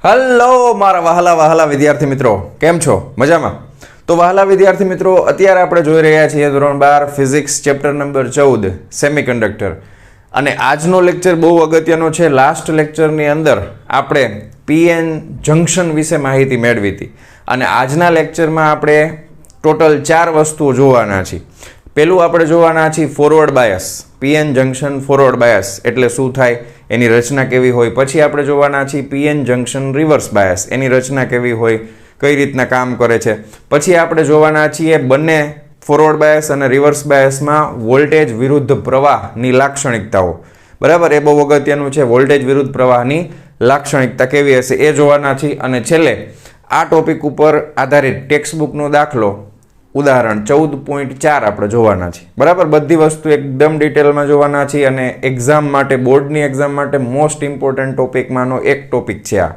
Hello મારા વહાલા વહાલા વિદ્યાર્થી મિત્રો, કેમ છો? મજામાં? તો વહાલા વિદ્યાર્થી મિત્રો, અત્યારે આપણે જોઈ રહ્યા છીએ ધોરણ 12 ફિઝિક્સ ચેપ્ટર નંબર 14 સેમિકન્ડક્ટર. અને આજનો લેક્ચર બહુ અગત્યનો છે. લાસ્ટ લેક્ચરની અંદર આપણે પીએન જંક્શન વિશે માહિતી મેળવી હતી અને આજના લેક્ચરમાં આપણે ટોટલ 4 વસ્તુઓ જોવાના છીએ. પહેલું આપણે જોવાના છીએ forward bias. PN junction forward bias એટલે શું થાય, એની રચના કેવી હોય. પછી આપણે જોવાના છીએ પીએન જંક્શન રિવર્સ બાયસ, એની રચના કેવી હોય, કઈ રીતના કામ કરે છે. પછી આપણે જોવાના છીએ બંને ફોરવર્ડ બાયસ અને રિવર્સ બાયસમાં વોલ્ટેજ વિરુદ્ધ પ્રવાહની લાક્ષણિકતાઓ. બરાબર, એ બહુ અગત્યનું છે. વોલ્ટેજ વિરુદ્ધ પ્રવાહની લાક્ષણિકતા કેવી હશે એ જોવાના છીએ. અને છેલ્લે આ ટોપિક ઉપર આધારિત ટેક્સ્ટબુકનો દાખલો ઉદાહરણ 14.4 આપણે જોવાના છીએ. બરાબર, બધી વસ્તુ એકદમ ડિટેલમાં જોવાના છીએ અને એક્ઝામ માટે, બોર્ડની એક્ઝામ માટે મોસ્ટ ઇમ્પોર્ટન્ટ ટોપિકમાંનો એક ટોપિક છે આ.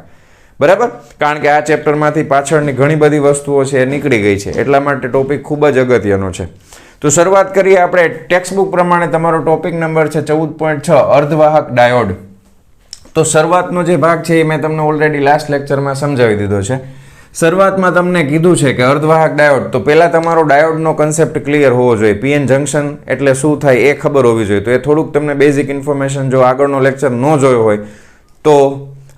બરાબર, કારણ કે આ ચેપ્ટરમાંથી પાછળની ઘણી બધી વસ્તુઓ છે એ નીકળી ગઈ છે, એટલા માટે ટોપિક ખૂબ જ અગત્યનો છે. તો શરૂઆત કરીએ આપણે ટેક્સ્ટબુક પ્રમાણે. તમારો ટોપિક નંબર છે 14.6 અર્ધવાહક ડાયોડ. તો શરૂઆતનો જે ભાગ છે એ મેં તમને ઓલરેડી લાસ્ટ લેક્ચરમાં સમજાવી દીધો છે. શરૂઆતમાં તમને કીધું છે કે અર્ધવાહક ડાયોડ, તો પહેલાં તમારો ડાયોડનો કન્સેપ્ટ ક્લિયર હોવો જોઈએ. પીએન જંક્શન એટલે શું થાય એ ખબર હોવી જોઈએ. તો એ થોડુંક તમને બેઝિક ઇન્ફોર્મેશન જો આગળનો લેક્ચર ન જોયો હોય તો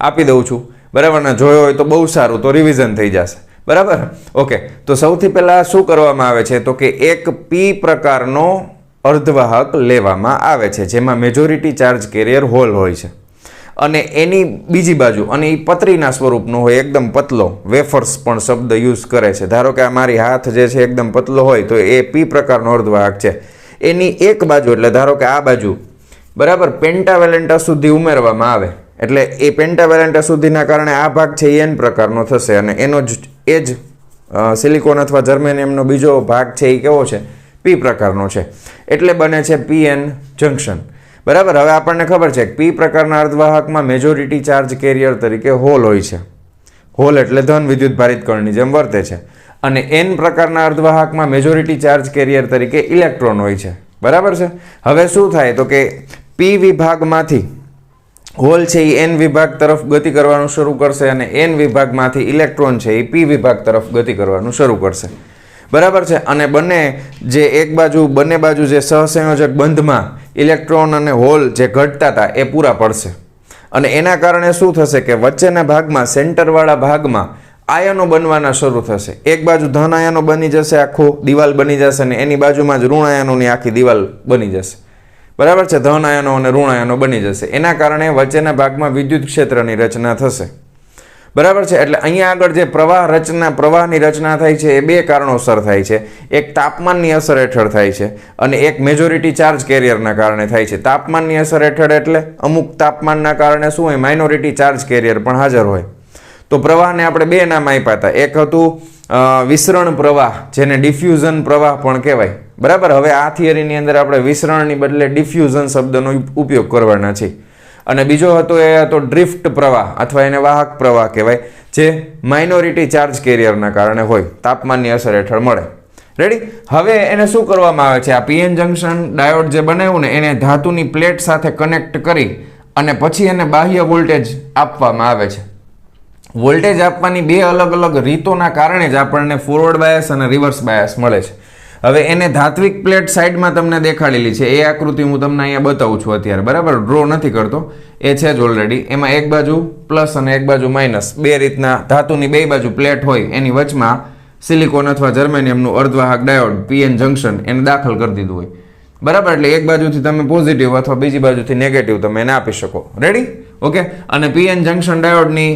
આપી દઉં છું. બરાબર ને? જોયો હોય તો બહુ સારું, તો રિવિઝન થઈ જશે. બરાબર, ઓકે. તો સૌથી પહેલાં શું કરવામાં આવે છે તો કે એક પી પ્રકારનો અર્ધવાહક લેવામાં આવે છે જેમાં મેજોરિટી ચાર્જ કેરિયર હોલ હોય છે અને એની બીજી બાજુ, અને એ પતરીના સ્વરૂપનો હોય, એકદમ પતલો. વેફર્સ પણ શબ્દ યુઝ કરે છે. ધારો કે આ મારી હાથ જે છે એકદમ પતલો હોય તો એ પી પ્રકારનો અર્ધવાહક છે. એની એક બાજુ એટલે ધારો કે આ બાજુ, બરાબર, પેન્ટાવેલેન્ટ અશુદ્ધિ ઉમેરવામાં આવે એટલે એ પેન્ટાવેલેન્ટ અશુદ્ધિના કારણે આ ભાગ છે એ એન પ્રકારનો થશે અને એનો જ એ જ સિલિકોન અથવા જર્મેનિયમનો બીજો ભાગ છે એ કેવો છે? પી પ્રકારનો છે. એટલે બને છે પીએન જંક્શન. બરાબર, હવે આપણને ખબર છે કે પી પ્રકારના અર્ધવાહકમાં મેજોરિટી ચાર્જ કેરિયર તરીકે હોલ હોય છે. હોલ એટલે ધન વિદ્યુત ભારિત કણની જેમ વર્તે છે. અને એન પ્રકારના અર્ધવાહકમાં મેજોરિટી ચાર્જ કેરિયર તરીકે ઇલેક્ટ્રોન હોય છે. બરાબર છે. હવે શું થાય તો કે પી વિભાગમાંથી હોલ છે એ એન વિભાગ તરફ ગતિ કરવાનું શરૂ કરશે અને એન વિભાગમાંથી ઇલેક્ટ્રોન છે એ પી વિભાગ તરફ ગતિ કરવાનું શરૂ કરશે. બરાબર છે. અને બંને બાજુ જે સહસંયોજક બંધમાં ઇલેક્ટ્રોન અને હોલ જે ઘટતા હતા એ પૂરા પડશે. અને એના કારણે શું થશે કે વચ્ચેના ભાગમાં, સેન્ટરવાળા ભાગમાં આયનો બનવાના શરૂ થશે. એક બાજુ ધન આયનો બની જશે, આખું દિવાલ બની જશે, અને એની બાજુમાં જ ઋણ આયનોની આખી દિવાલ બની જશે. બરાબર છે. ધન આયનો અને ઋણ આયનો બની જશે. એના કારણે વચ્ચેના ભાગમાં વિદ્યુત ક્ષેત્રની રચના થશે. બરાબર છે. એટલે અહીંયા આગળ જે પ્રવાહની રચના થાય છે એ બે કારણોસર થાય છે. એક તાપમાનની અસર હેઠળ થાય છે અને એક મેજોરિટી ચાર્જ કેરિયરના કારણે થાય છે. તાપમાનની અસર હેઠળ એટલે અમુક તાપમાનના કારણે શું હોય? માઇનોરિટી ચાર્જ કેરિયર પણ હાજર હોય. તો પ્રવાહને આપણે બે નામ આપ્યા હતા. એક હતું વિસરણ પ્રવાહ, જેને ડિફ્યુઝન પ્રવાહ પણ કહેવાય. બરાબર, હવે આ થિયરીની અંદર આપણે વિસરણની બદલે ડિફ્યુઝન શબ્દનો ઉપયોગ કરવાના છીએ. અને બીજો હતો એ હતો ડ્રિફ્ટ પ્રવાહ અથવા એને વાહક પ્રવાહ કહેવાય, જે માઇનોરિટી ચાર્જ કેરિયરના કારણે હોય, તાપમાનની અસર હેઠળ મળે. રેડી? હવે એને શું કરવામાં આવે છે? આ પીએન જંક્શન ડાયોડ જે બનાવ્યું ને એને ધાતુની પ્લેટ સાથે કનેક્ટ કરી અને પછી એને બાહ્ય વોલ્ટેજ આપવામાં આવે છે. વોલ્ટેજ આપવાની બે અલગ અલગ રીતોના કારણે જ આપણને ફોરવર્ડ બાયસ અને રિવર્સ બાયસ મળે છે. હવે એને ધાત્વિક પ્લેટ સાઈડમાં તમને દેખાડેલી છે. એ આકૃતિ હું તમને અહીંયા બતાવું છું અત્યારે. બરાબર, ડ્રો નથી કરતો, એ છે જ ઓલરેડી. એમાં એક બાજુ પ્લસ અને એક બાજુ માઇનસ, બે રીતના ધાતુની બે બાજુ પ્લેટ હોય, એની વચમાં સિલિકોન અથવા જર્મેનિયમનું અર્ધવાહક ડાયોડ પીએન જંક્શન એને દાખલ કરી દીધું હોય. બરાબર, એટલે એક બાજુથી તમે પોઝિટિવ અથવા બીજી બાજુથી નેગેટિવ તમે એને આપી શકો. રેડી? ઓકે. અને પીએન જંક્શન ડાયોડની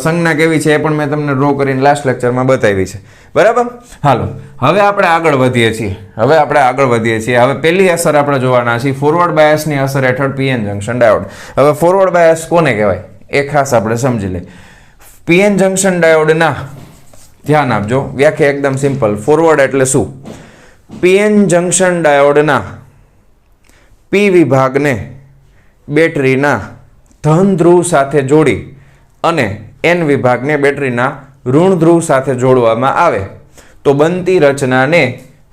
સંજ્ઞા કેવી છે એ પણ મેં તમને ડ્રો કરીને લાસ્ટ લેક્ચરમાં બતાવી છે. બરાબર, હાલો હવે આપણે આગળ વધીએ છીએ. હવે પહેલી અસર આપણે જોવાના છીએ, ફોરવર્ડ બાયસની અસર હેઠળ પીએન જંક્શન ડાયોડ. હવે ફોરવર્ડ બાયસ કોને કહેવાય એ ખાસ આપણે સમજી લઈએ. પીએન જંક્શન ડાયોડના, ધ્યાન આપજો, વ્યાખ્યા એકદમ સિમ્પલ. ફોરવર્ડ એટલે શું? પીએન જંક્શન ડાયોડના પી વિભાગને બેટરીના ધન ધ્રુવ સાથે જોડી અને એન વિભાગને બેટરીના ઋણ ધ્રુવ સાથે જોડવામાં આવે તો બનતી રચનાને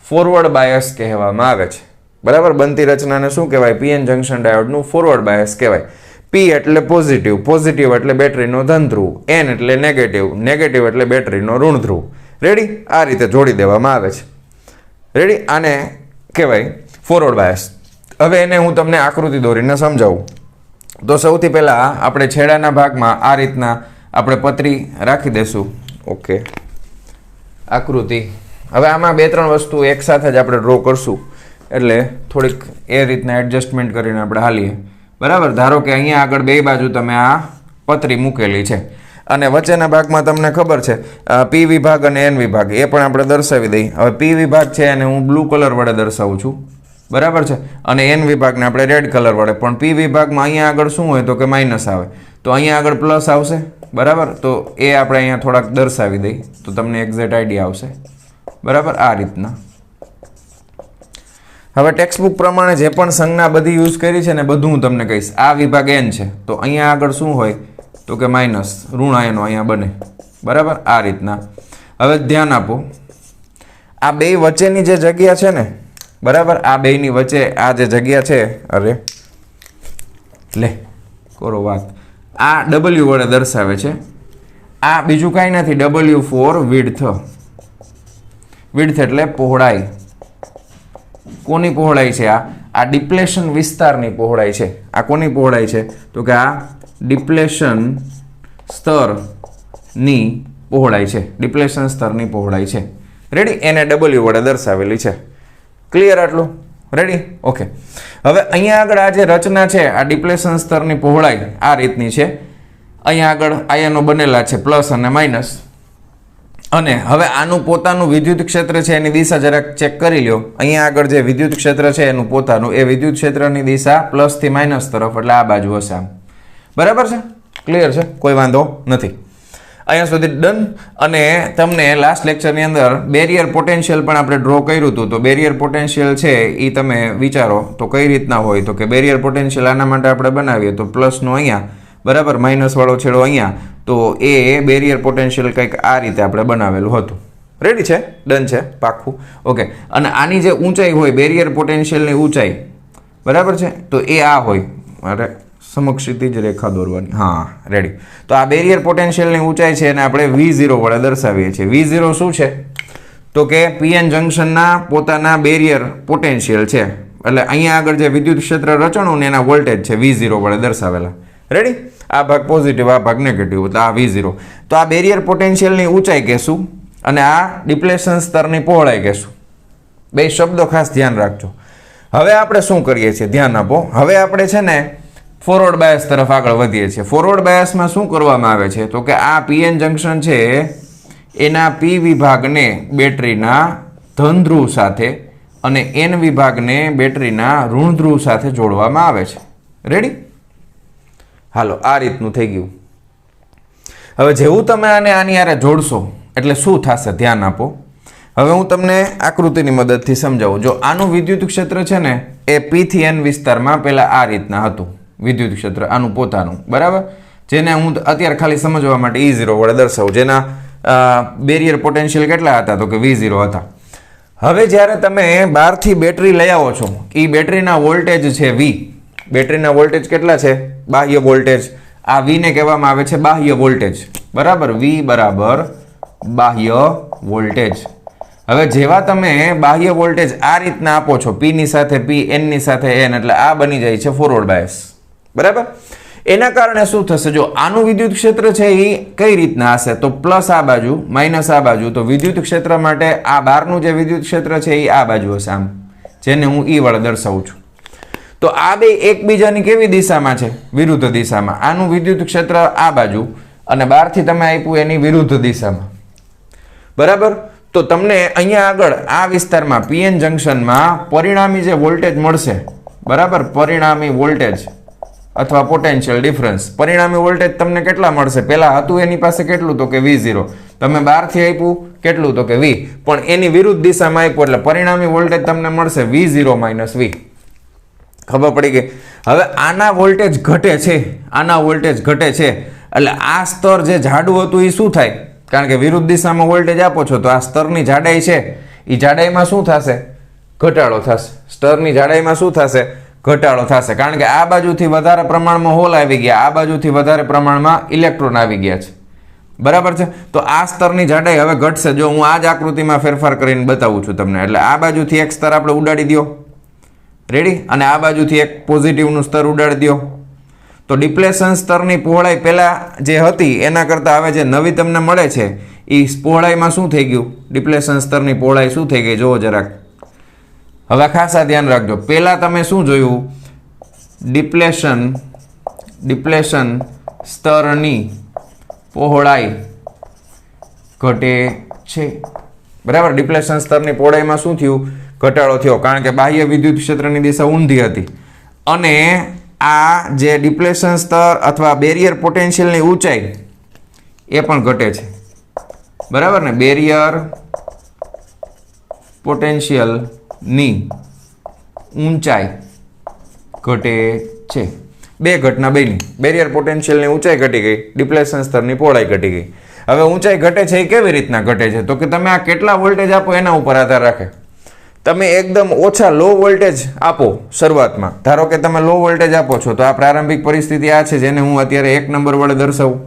ફોરવર્ડ બાયસ કહેવામાં આવે છે. બરાબર, બનતી રચનાને શું કહેવાય? પીએન જંક્શન ડાયોડનું ફોરવર્ડ બાયસ કહેવાય. પી એટલે પોઝિટિવ, પોઝિટિવ એટલે બેટરીનો ધન ધ્રુવ, એન એટલે નેગેટિવ, નેગેટિવ એટલે બેટરીનો ઋણ ધ્રુવ. રેડી? આ રીતે જોડી દેવામાં આવે છે. રેડી? આને કહેવાય ફોરવર્ડ બાયસ. હવે એને હું તમને આકૃતિ દોરીને સમજાવું. તો સૌથી પહેલાં આપણે છેડાના ભાગમાં આ રીતના આપણે પતરી રાખી દઈશું. ઓકે, આકૃતિ. હવે આમાં 2-3 વસ્તુ એકસાથે જ આપણે ડ્રો કરશું, એટલે થોડીક એ રીતના એડજસ્ટમેન્ટ કરીને આપણે હાલીએ. બરાબર? ધારો કે અહીંયા આગળ બે બાજુ તમે આ પતરી મૂકેલી છે અને વચ્ચેના ભાગમાં તમને ખબર છે પી વિભાગ અને એન વિભાગ, એ પણ આપણે દર્શાવી દઈએ. હવે પી વિભાગ છે એને હું બ્લુ કલર વડે દર્શાવું છું. બરાબર છે? અને એન વિભાગને આપણે રેડ કલર વડે. પણ પી વિભાગમાં અહીંયા આગળ શું હોય તો કે માઇનસ આવે, તો અહીંયા આગળ પ્લસ આવશે. બરાબર? તો એ આપણે અહીંયા થોડાક દર્શાવી દઈએ તો તમને એક્ઝેક્ટ આઈડિયા આવશે. બરાબર? આ રીતના. હવે ટેક્સ્ટબુક પ્રમાણે જે પણ સંજ્ઞા બધી યુઝ કરી છે ને બધું હું તમને કહીશ. આ વિભાગ એન છે તો અહીંયા આગળ શું હોય તો કે માઇનસ, ઋણ આયનો અહીંયા બને. બરાબર? આ રીતના. હવે ધ્યાન આપો, આ બે વચ્ચેની જે જગ્યા છે ને, બરાબર, આ બેની વચ્ચે આ જે જગ્યા છે, અરે લે કરો વાત, આ ડબલ્યુ વડે દર્શાવે છે. આ બીજું કાંઈ નથી, ડબલ્યુ ફોર વિડ્થ. વિડ્થ એટલે પહોળાઈ. કોની પહોળાઈ છે? આ ડિપ્લેશન વિસ્તારની પહોળાઈ છે. આ કોની પહોળાઈ છે તો કે આ ડિપ્લેશન સ્તરની પહોળાઈ છે. ડિપ્લેશન સ્તરની પહોળાઈ છે. રેડી? એને ડબલ્યુ વડે દર્શાવેલી છે. ક્લિયર આટલું? રેડી? ઓકે. હવે અહીંયા આગળ આ જે રચના છે, આ ડિપ્લેશન સ્તરની પહોળાઈ આ રીતની છે. અહીંયા આગળ આયનો બનેલા છે પ્લસ અને માઇનસ. અને હવે આનું પોતાનું વિદ્યુત ક્ષેત્ર છે એની દિશા જરાક ચેક કરી લ્યો. અહીંયા આગળ જે વિદ્યુત ક્ષેત્ર છે એનું પોતાનું, એ વિદ્યુત ક્ષેત્રની દિશા પ્લસથી માઇનસ તરફ, એટલે આ બાજુ હશે આમ. બરાબર છે? ક્લિયર છે? કોઈ વાંધો નથી. અહીંયા સુધી ડન. અને તમને લાસ્ટ લેક્ચરની અંદર બેરિયર પોટેન્શિયલ પણ આપણે ડ્રો કર્યું હતું. તો બેરિયર પોટેન્શિયલ છે એ તમે વિચારો તો કઈ રીતના હોય તો કે બેરિયર પોટેન્શિયલ આના માટે આપણે બનાવીએ તો પ્લસનો અહીંયા, બરાબર, માઇનસ વાળો છેડો અહીંયા, તો એ બેરિયર પોટેન્શિયલ કંઈક આ રીતે આપણે બનાવેલું હતું. રેડી છે? ડન છે? પાક્કું? ઓકે. અને આની જે ઊંચાઈ હોય, બેરિયર પોટેન્શિયલની ઊંચાઈ, બરાબર છે, તો એ આ હોય. અરે સમક્ષિતિજ રેખા દોરવાની. હા, રેડી. તો આ બેરિયર પોટેન્શિયલની ઊંચાઈ છે એને આપણે V0 વડે દર્શાવીએ છીએ. V0 શું છે તો કે પીએન જંકશનના પોતાના બેરિયર પોટેન્શિયલ છે. એટલે અહીંયા આગળ જે વિદ્યુત ક્ષેત્ર રચણું ને એના વોલ્ટેજ છે V0 વડે દર્શાવેલા. રેડી? આ ભાગ પોઝિટિવ, આ ભાગ નેગેટિવ, તો આ V0. તો આ બેરિયર પોટેન્શિયલની ઊંચાઈ કહેશું અને આ ડિપ્લેશન સ્તરની પહોળાઈ કહેશું. બે શબ્દો ખાસ ધ્યાન રાખજો. હવે આપણે શું કરીએ છીએ? ધ્યાન આપો. હવે આપણે છે ને ફોરવર્ડ બાયસ તરફ આગળ વધીએ છીએ. ફોરવર્ડ બાયસમાં શું કરવામાં આવે છે તો કે આ પીએન જંકશન છે એના પી વિભાગને બેટરીના ધન ધ્રુવ સાથે અને એન વિભાગને બેટરીના ઋણ ધ્રુવ સાથે જોડવામાં આવે છે. રેડી? હાલો, આ રીતનું થઈ ગયું. હવે જેવું તમે આને આની હારે જોડશો એટલે શું થશે? ધ્યાન આપો. હવે હું તમને આકૃતિની મદદથી સમજાવું. જો આનું વિદ્યુત ક્ષેત્ર છે ને એ પી થી એન વિસ્તારમાં પહેલા આ રીતના હતું વિદ્યુત ક્ષેત્ર, આનું પોતાનું. બરાબર? જેને હું અત્યારે ખાલી સમજવા માટે E0 વડે દર્શાવું. જેના બેરિયર પોટેન્શિયલ કેટલા હતા તો કે V0 હતા. હવે જ્યારે તમે બહારથી બેટરી લઈ આવો છો, એ બેટરીના વોલ્ટેજ છે V. બેટરીના વોલ્ટેજ કેટલા છે? બાહ્ય વોલ્ટેજ. આ V ને કહેવામાં આવે છે બાહ્ય વોલ્ટેજ. બરાબર? V બરાબર બાહ્ય વોલ્ટેજ. હવે જેવા તમે બાહ્ય વોલ્ટેજ આ રીતના આપો છો, P ની સાથે P, N ની સાથે N, એટલે આ બની જાય છે ફોરવર્ડ બાયસ. બરાબર? એના કારણે શું થશે? જો આનું વિદ્યુત ક્ષેત્ર છે એ કઈ રીતના હશે તો પ્લસ આ બાજુ, માઇનસ આ બાજુ. તો વિદ્યુત ક્ષેત્ર માટે આ બહારનું જે વિદ્યુત ક્ષેત્ર છે એ આ બાજુ હશે આમ, જેને હું E વડે દર્શાવું છું. તો આ બે એકબીજાની કેવી દિશામાં છે? વિરુદ્ધ દિશામાં. આનું વિદ્યુત ક્ષેત્ર આ બાજુ અને બહારથી તમે આપ્યું એની વિરુદ્ધ દિશામાં. બરાબર? તો તમને અહીંયા આગળ આ વિસ્તારમાં પીએન જંકશનમાં પરિણામી જે વોલ્ટેજ મળશે, બરાબર, પરિણામી વોલ્ટેજ અથવા પોટેન્શિયલ ડિફરન્સ, પરિણામી વોલ્ટેજ તમને કેટલા મળશે? પહેલા હતું એની પાસે કેટલું તો કે V0, તમે બહારથી આપ્યું કેટલું તો કે V, પણ એની વિરુદ્ધ દિશામાં આપ્યું એટલે પરિણામી વોલ્ટેજ તમને મળશે V0 માઇનસ V. ખબર પડી ગઈ? હવે આના વોલ્ટેજ ઘટે છે, આના વોલ્ટેજ ઘટે છે, એટલે આ સ્તર જે જાડું હતું એ શું થાય? કારણ કે વિરુદ્ધ દિશામાં વોલ્ટેજ આપો છો તો આ સ્તરની જાડાઈ છે એ જાડાઈમાં શું થશે? ઘટાડો થશે. સ્તરની જાડાઈમાં શું થશે? ઘટાડો થશે, કારણ કે આ બાજુથી વધારે પ્રમાણમાં હોલ આવી ગયા, આ બાજુથી વધારે પ્રમાણમાં ઇલેક્ટ્રોન આવી ગયા છે, બરાબર છે. તો આ સ્તરની જાડાઈ હવે ઘટશે. જો હું આ જ આકૃતિમાં ફેરફાર કરીને બતાવું છું તમને, એટલે આ બાજુથી એક સ્તર આપણે ઉડાડી દો, રેડી, અને આ બાજુથી એક પોઝિટિવનું સ્તર ઉડાડી દો. તો ડિપ્લેશન સ્તરની પહોળાઈ પહેલા જે હતી એના કરતાં હવે જે નવી તમને મળે છે એ પહોળાઈમાં શું થઈ ગયું, ડિપ્લેશન સ્તરની પહોળાઈ શું થઈ ગઈ જોવો જરાક. હવે ખાસ આ ધ્યાન રાખજો, પહેલા તમે શું જોયું, ડિપ્લેશન સ્તરની પહોળાઈ ઘટે છે, બરાબર. ડિપ્લેશન સ્તરની પહોળાઈમાં શું થયું, ઘટાડો થયો, કારણ કે બાહ્ય વિદ્યુત ક્ષેત્રની દિશા ઊંધી હતી. અને આ જે ડિપ્લેશન સ્તર અથવા બેરિયર પોટેન્શિયલની ઊંચાઈ એ પણ ઘટે છે, બરાબર ને. બેરિયર પોટેન્શિયલની ઊંચાઈ ઘટે છે. બે ઘટના બની, બેરિયર પોટેન્શિયલની ઊંચાઈ ઘટી ગઈ, ડિપ્લેશન સ્તરની પહોળાઈ ઘટી ગઈ. હવે ઊંચાઈ ઘટે છે એ કેવી રીતના ઘટે છે, તો કે તમે આ કેટલા વોલ્ટેજ આપો એના ઉપર આધાર રાખે. તમે એકદમ ઓછા લો વોલ્ટેજ આપો શરૂઆતમાં, ધારો કે તમે લો વોલ્ટેજ આપો છો, તો આ પ્રારંભિક પરિસ્થિતિ આ છે જેને હું અત્યારે 1 નંબર વડે દર્શાવું.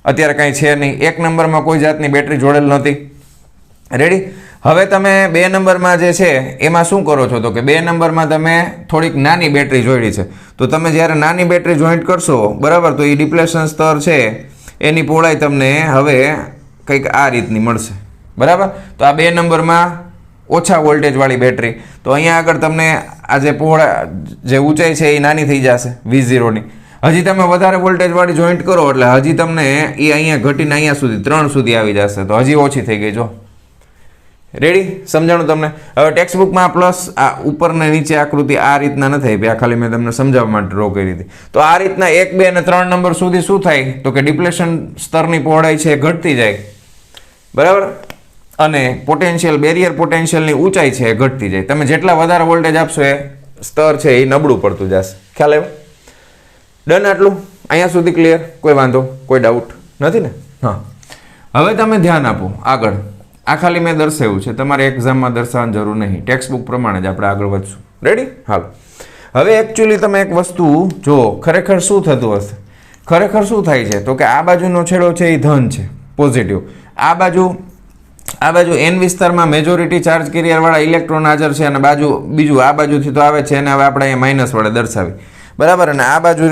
અત્યારે કાંઈ છે નહીં, 1 નંબરમાં કોઈ જાતની બેટરી જોડેલ નથી, રેડી. હવે તમે 2 નંબરમાં જે છે એમાં શું કરો છો, તો કે 2 નંબરમાં તમે થોડીક નાની બેટરી જોડી છે. તો તમે જ્યારે નાની બેટરી જોઈન્ટ કરશો, બરાબર, તો એ ડિપ્લેશન સ્તર છે એની પહોળાઈ તમને હવે કંઈક આ રીતની મળશે, બરાબર. તો આ 2 નંબરમાં ઓછા વોલ્ટેજવાળી બેટરી, તો અહીંયા આગળ તમને આ જે પહોળા જે ઊંચાઈ છે એ નાની થઈ જશે V0ની. હજી તમે વધારે વોલ્ટેજવાળી જોઈન્ટ કરો એટલે હજી તમને એ અહીંયા ઘટીને અહીંયા સુધી 3 સુધી આવી જશે, તો હજી ઓછી થઈ ગઈ. જો રેડી, સમજાણું તમને. હવે ટેક્સ્ટ બુકમાં પ્લસ આ ઉપર ને નીચે આકૃતિ આ રીતના નથી આપી, આ ખાલી મેં તમને સમજાવવા માટે ડ્રો કરી હતી. તો આ રીતના 1, 2 અને 3 નંબર સુધી શું થાય, તો કે ડિપ્લેશન સ્તરની પહોળાઈ છે ઘટતી જાય, બરાબર. અને પોટેન્શિયલ, બેરિયર પોટેન્શિયલની ઊંચાઈ છે એ ઘટતી જાય. તમે જેટલા વધારે વોલ્ટેજ આપશો એ સ્તર છે એ નબળું પડતું જશે. ખ્યાલ આવ્યો? ડન. આટલું અહીંયા સુધી ક્લિયર? કોઈ વાંધો, કોઈ ડાઉટ નથી ને? હા, હવે તમે ધ્યાન આપો આગળ. આ ખાલી મેં દર્શાવ્યું છે, તમારે એક્ઝામમાં દર્શાવવાની જરૂર નહીં, ટેક્સ્ટ બુક પ્રમાણે જ આપણે આગળ વધશું. રેડી? હાલો. હવે એકચ્યુઅલી તમે એક વસ્તુ જો, ખરેખર શું થતું હશે, ખરેખર શું થાય છે, તો કે આ બાજુનો છેડો છે એ ધન છે, પોઝિટિવ. આ બાજુ N વિસ્તારમાં મેજોરિટી ચાર્જ કેરિયરવાળા ઇલેક્ટ્રોન હાજર છે, અને બીજું આ બાજુથી તો આવે છે, અને હવે આપણે અહીંયા માઇનસ વડે દર્શાવી, બરાબર. અને આ બાજુ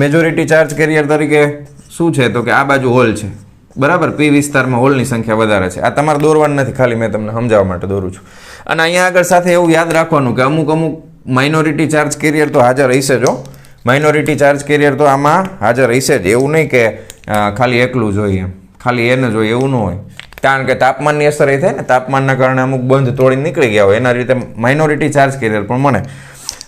મેજોરિટી ચાર્જ કેરિયર તરીકે શું છે, તો કે આ બાજુ હોલ છે, બરાબર. P વિસ્તારમાં હોલની સંખ્યા વધારે છે. આ તમારે દોરવાનું નથી, ખાલી મેં તમને સમજાવવા માટે દોરું છું. અને અહીંયા આગળ સાથે એવું યાદ રાખવાનું કે અમુક માઇનોરિટી ચાર્જ કેરિયર તો હાજર રહેશે જ. માઇનોરિટી ચાર્જ કેરિયર તો આમાં હાજર રહેશે જ. એવું નહીં કે ખાલી એકલું જોઈએ, એમ ખાલી એને જોઈએ એવું ન હોય, કારણ કે તાપમાનની અસર એ થાય ને, તાપમાનના કારણે અમુક બંધ તોડીને નીકળી ગયા હોય, એના રીતે માઇનોરિટી ચાર્જ કેરિયર પણ મને.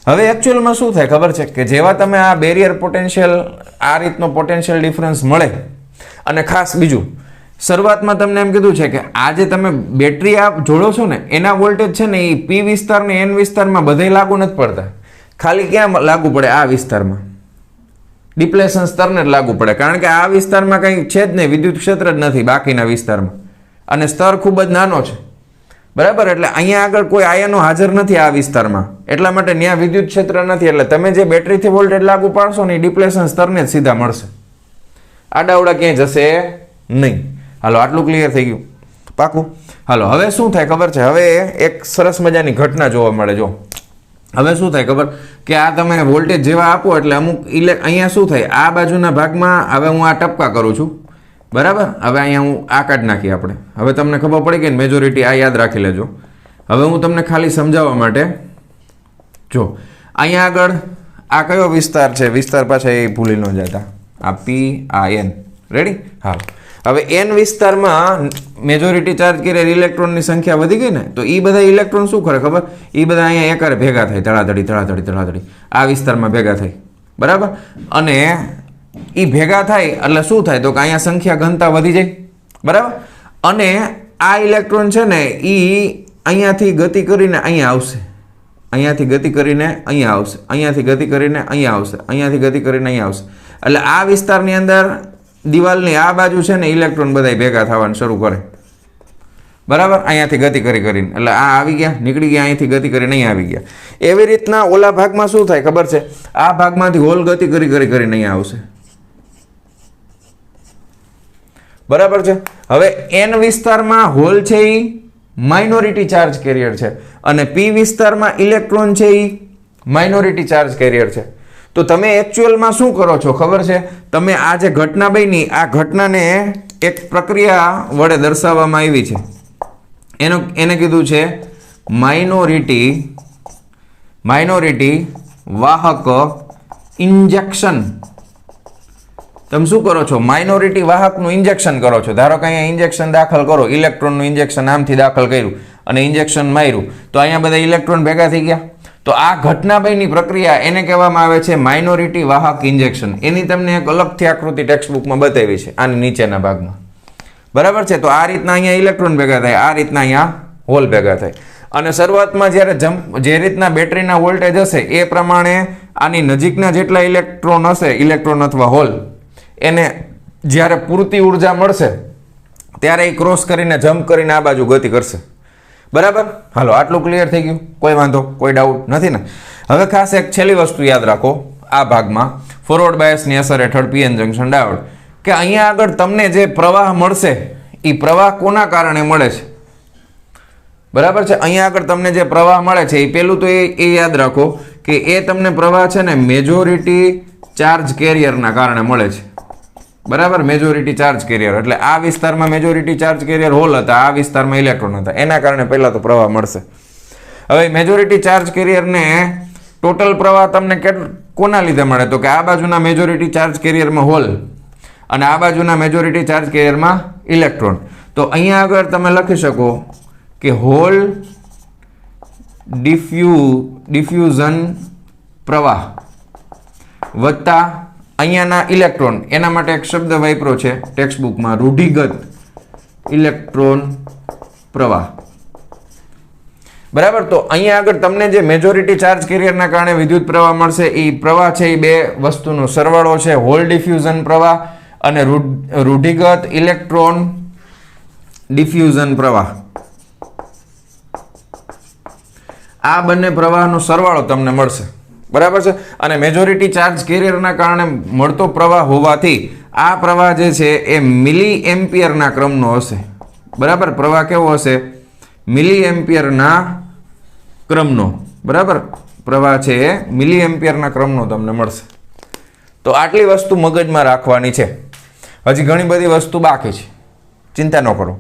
હવે એકચ્યુઅલમાં શું થાય ખબર છે, કે જેવા તમે આ બેરિયર પોટેન્શિયલ, આ રીતનો પોટેન્શિયલ ડિફરન્સ મળે, અને ખાસ બીજું શરૂઆતમાં તમને એમ કીધું છે કે આ જે તમે બેટરી આ જોડો છો ને એના વોલ્ટેજ છે ને એ P વિસ્તાર ને N વિસ્તારમાં બધે લાગુ નથી પડતા, ખાલી ક્યાં લાગુ પડે, આ વિસ્તારમાં ડિપ્લેશન સ્તરને જ લાગુ પડે, કારણ કે આ વિસ્તારમાં કંઈ છે જ નહીં, વિદ્યુત ક્ષેત્ર જ નથી બાકીના વિસ્તારમાં, અને સ્તર ખૂબ જ નાનો છે, બરાબર. એટલે અહીંયા આગળ કોઈ આયનો હાજર નથી આ વિસ્તારમાં, એટલા માટે ત્યાં વિદ્યુત ક્ષેત્ર નથી. એટલે તમે જે બેટરીથી વોલ્ટેજ લાગુ પાડશો ને એ ડિપ્લેશન સ્તરને જ સીધા મળશે, આડાવડા ક્યાંય જશે નહીં. હાલો, આટલું ક્લિયર થઈ ગયું? પાકું? હાલો, હવે શું થાય ખબર છે, હવે એક સરસ મજાની ઘટના જોવા મળે. જો હવે શું થાય ખબર, કે આ તમે વોલ્ટેજ જેવા આપો એટલે અમુક અહીંયા શું થાય, આ બાજુના ભાગમાં હવે હું આ ટપકા કરું છું, બરાબર. હવે અહીંયા હું આ કાઢી નાખીએ આપણે. હવે તમને ખબર પડી ગઈ ને મેજોરિટી, આ યાદ રાખી લેજો. હવે હું તમને ખાલી સમજાવવા માટે, જો અહીંયા આગળ આ કયો વિસ્તાર છે, વિસ્તાર પાછા એ ભૂલી ન જતા, આ P, આ N, રેડી? હા. હવે N વિસ્તારમાં મેજોરિટી ચાર્જ કરે ઇલેક્ટ્રોનની સંખ્યા વધી ગઈ ને, તો એ બધા ઇલેક્ટ્રોન શું કરે ખબર, એ બધા અહીંયા એકારે ભેગા થાય, તળાતડી આ વિસ્તારમાં ભેગા થાય, બરાબર. અને એ ભેગા થાય એટલે શું થાય, તો કે અહીંયા સંખ્યા ઘનતા વધી જાય, બરાબર. અને આ ઇલેક્ટ્રોન છે ને એ અહીંયાથી ગતિ કરીને અહીંયા આવશે, અહીંયાથી ગતિ કરીને અહીંયા આવશે, અહીંયાથી ગતિ કરીને અહીંયા આવશે, અહીંયાથી ગતિ કરીને અહીંયા આવશે. એટલે આ વિસ્તારની અંદર દિવાલની આ બાજુ છે ને ઇલેક્ટ્રોન બધા ભેગા થવાનું શરૂ કરે, બરાબર, અહીંયાથી ગતિ કરી કરીને એટલે આ આવી ગયા, નીકળી ગયા, અહીંથી ગતિ કરીને અહીંયા આવી ગયા. એવી રીતના ઓલા ભાગમાં શું થાય ખબર છે, આ ભાગમાંથી હોલ ગતિ કરી કરીને અહીંયા આવશે. બરાબર છે. હવે એન વિસ્તારમાં હોલ છે એ માઇનોરિટી ચાર્જ કેરિયર છે અને પી વિસ્તારમાં ઇલેક્ટ્રોન છે એ માઇનોરિટી ચાર્જ કેરિયર છે. તો તમે એકચ્યુઅલમાં શું કરો છો ખબર છે, તમે આ જે ઘટના બની આ ઘટનાને એક પ્રક્રિયા વડે દર્શાવવામાં આવી છે, એને કીધું છે માઇનોરિટી વાહક ઇન્જેક્શન. તમે શું કરો છો, માઇનોરિટી વાહકનું ઇન્જેક્શન કરો છો. ધારો કે અહીંયા ઇન્જેક્શન દાખલ કરો, ઇલેક્ટ્રોનનું ઇન્જેક્શન આમથી દાખલ કર્યું અને ઇન્જેક્શન માર્યું તો અહીંયા બધા ઇલેક્ટ્રોન ભેગા થઈ ગયા. તો આ ઘટના બની પ્રક્રિયા એને કહેવામાં આવે છે માઇનોરિટી વાહક ઇન્જેક્શન. એની તમને એક અલગથી આકૃતિ ટેક્સ્ટ બુકમાં બતાવી છે આની નીચેના ભાગમાં. બરાબર છે. તો આ રીતના અહીંયા ઇલેક્ટ્રોન ભેગા થાય, આ રીતના અહીંયા હોલ ભેગા થાય. અને શરૂઆતમાં જ્યારે જે રીતના બેટરીના વોલ્ટેજ હશે એ પ્રમાણે આની નજીકના જેટલા ઇલેક્ટ્રોન હશે, ઇલેક્ટ્રોન અથવા હોલ, એને જ્યારે પૂરતી ઉર્જા મળશે ત્યારે એ ક્રોસ કરીને જમ્પ કરીને આ બાજુ ગતિ કરશે. બરાબર, હાલો આટલું ક્લિયર થઈ ગયું, કોઈ વાંધો, કોઈ ડાઉટ નથી ને? હવે ખાસ એક છેલ્લી વસ્તુ યાદ રાખો આ ભાગમાં, ફોરવર્ડ બાયસની અસર હેઠળ પીએન જંકશન ડાયોડ, કે અહીંયા આગળ તમને જે પ્રવાહ મળશે એ પ્રવાહ કોના કારણે મળે છે? બરાબર છે. અહીંયા આગળ તમને જે પ્રવાહ મળે છે એ પહેલું તો એ યાદ રાખો કે એ તમને પ્રવાહ છે ને મેજોરિટી ચાર્જ કેરિયરના કારણે મળે છે. બરાબર, મેજોરિટી ચાર્જ કેરિયર એટલે આ વિસ્તારમાં મેજોરિટી ચાર્જ કેરિયર હોલ હતા, આ વિસ્તારમાં ઇલેક્ટ્રોન હતા, એના કારણે પહેલા તો પ્રવાહ મળશે. હવે મેજોરિટી ચાર્જ કેરિયરને ટોટલ પ્રવાહ તમને કોના લીધે મળે? તો કે આ બાજુના મેજોરિટી ચાર્જ કેરિયરમાં હોલ અને આ બાજુના મેજોરિટી ચાર્જ કેરિયરમાં ઇલેક્ટ્રોન. તો અહીંયા આગળ તમે લખી શકો કે હોલ ડિફ્યુઝન પ્રવાહ વત્તા અહીંયાના ઇલેક્ટ્રોન, એના માટે એક શબ્દ વાપરો છે ટેક્સ્ટ બુકમાં, રૂઢિગત ઇલેક્ટ્રોન પ્રવાહ. બરાબર. તો અહીંયા આગળ તમને જે મેજોરિટી ચાર્જ કેરિયરના કારણે વિદ્યુત પ્રવાહ મળશે એ પ્રવાહ છે એ બે વસ્તુનો સરવાળો છે, હોલ ડિફ્યુઝન પ્રવાહ અને રૂઢિગત ઇલેક્ટ્રોન ડિફ્યુઝન પ્રવાહ. આ બંને પ્રવાહનો સરવાળો તમને મળશે. બરાબર છે. અને મેજોરિટી ચાર્જ કેરિયરના કારણે મળતો પ્રવાહ હોવાથી આ પ્રવાહ જે છે એ મિલી એમ્પિયરના ક્રમનો હશે. બરાબર, પ્રવાહ કેવો હશે? મિલી એમ્પિયરના ક્રમનો. બરાબર, પ્રવાહ છે એ મિલી એમ્પિયરના ક્રમનો તમને મળશે. તો આટલી વસ્તુ મગજમાં રાખવાની છે. હજી ઘણી બધી વસ્તુ બાકી છે, ચિંતા ન કરો.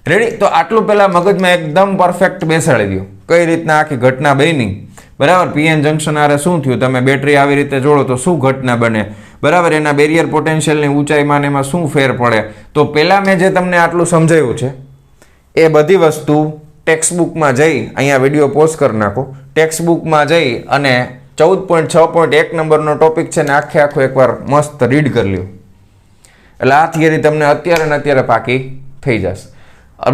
રેડી? તો આટલું પહેલા મગજમાં એકદમ પરફેક્ટ બેસાડી દો કઈ રીતના આખી ઘટના બની. બરાબર, પીએન જંકશન આરે શું થયું, તમે બેટરી આવી રીતે જોડો તો શું ઘટના બને, બરાબર, એના બેરિયર પોટેન્શિયલની ઊંચાઈમાં એમાં શું ફેર પડે. તો પહેલાં મેં જે તમને આટલું સમજાવ્યું છે એ બધી વસ્તુ ટેક્સ્ટ બુકમાં જઈ, અહીંયા વિડીયો પોઝ કરી નાખો, ટેક્સ્ટ બુકમાં જઈ અને 14.6.1 નંબરનો ટોપિક છે ને આખે આખો એકવાર મસ્ત રીડ કરી લ્યો. એટલે આ થિયરી તમને અત્યારે ને અત્યારે પાકી થઈ જશે.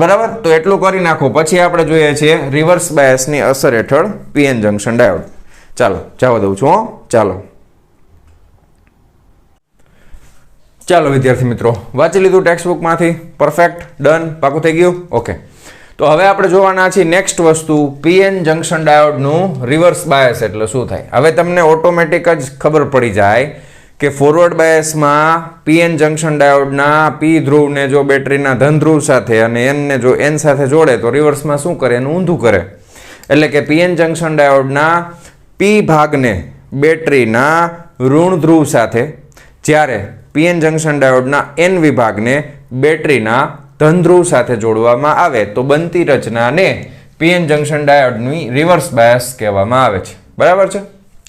બરાબર, તો એટલું કરી નાખો. પછી આપણે જોઈએ છીએ રિવર્સ બાયસની અસર હેઠળ પીએન જંકશન ડાયોડ. ચાલો જવા દઉં છું. ચાલો વિદ્યાર્થી મિત્રો, વાંચી લીધું ટેક્સ્ટ બુકમાંથી? પરફેક્ટ, ડન, પાકું થઈ ગયું? ઓકે. તો હવે આપણે જોવાના છીએ નેક્સ્ટ વસ્તુ, પીએન જંકશન ડાયોડનું રિવર્સ બાયસ એટલે શું થાય. હવે તમને ઓટોમેટિક જ ખબર પડી જાય કે ફોરવર્ડ બાયસમાં પીએન જંકશન ડાયોડના પી ધ્રુવને જો બેટરીના ધન ધ્રુવ સાથે અને એનને જો એન સાથે જોડે તો રિવર્સમાં શું કરે? એનું ઊંધું કરે. એટલે કે પીએન જંકશન ડાયોડના પી ભાગને બેટરીના ઋણ ધ્રુવ સાથે, જ્યારે પીએન જંકશન ડાયોડના એન વિભાગને બેટરીના ધન ધ્રુવ સાથે જોડવામાં આવે તો બનતી રચનાને પીએન જંકશન ડાયોડની રિવર્સ બાયસ કહેવામાં આવે છે. બરાબર છે?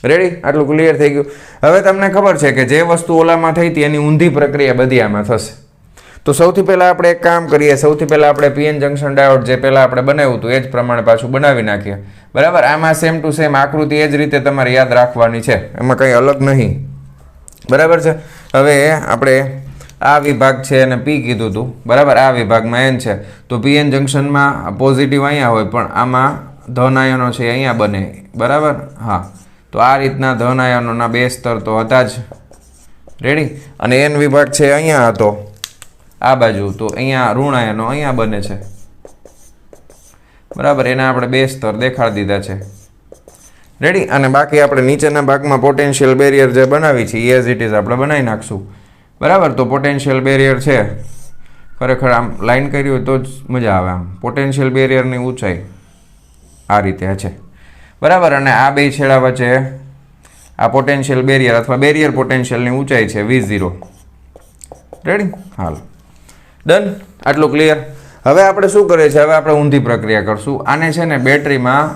રેડી? આટલું ક્લિયર થઈ ગયું. હવે તમને ખબર છે કે જે વસ્તુ ઓલામાં થઈ હતી એની ઊંધી પ્રક્રિયા બધી આમાં થશે. તો સૌથી પહેલાં આપણે એક કામ કરીએ, સૌથી પહેલાં આપણે પીએન જંકશન ડાયોડ જે પહેલાં આપણે બનાવ્યું હતું એ જ પ્રમાણે પાછું બનાવી નાખીએ. બરાબર, આમાં સેમ ટુ સેમ આકૃતિ એ જ રીતે તમારે યાદ રાખવાની છે, એમાં કંઈ અલગ નહીં. બરાબર છે. હવે આપણે આ વિભાગ છે અને પી કીધું હતું. બરાબર, આ વિભાગમાં એન છે. તો પીએન જંકશનમાં પોઝિટિવ અહીંયા હોય પણ આમાં ધન આયનો છે અહીંયા બને. બરાબર, હા. તો આ રીતના ધન આયનોના બે સ્તર તો હતા જ. રેડી? અને એન વિભાગ છે અહીંયા હતો આ બાજુ, તો અહીંયા ઋણ આયનો અહીંયા બને છે. બરાબર, એના આપણે 2 સ્તર દેખાડી દીધા છે. રેડી. અને બાકી આપણે નીચેના ભાગમાં પોટેન્શિયલ બેરિયર જે બનાવી છે એઝ ઇટ ઇઝ આપણે બનાવી નાખશું. બરાબર, તો પોટેન્શિયલ બેરિયર છે, ખરેખર આમ લાઈન કરી હોય તો જ મજા આવે. આમ પોટેન્શિયલ બેરિયરની ઊંચાઈ આ રીતે છે. બરાબર, અને આ બે છેડા વચ્ચે આ પોટેન્શિયલ બેરિયર અથવા બેરિયર પોટેન્શિયલની ઊંચાઈ છે V0. રેડી. હાલ, ડન. આટલું ક્લિયર. હવે આપણે શું કરીએ છીએ, હવે આપણે ઊંધી પ્રક્રિયા કરશું. આને છે ને બેટરીમાં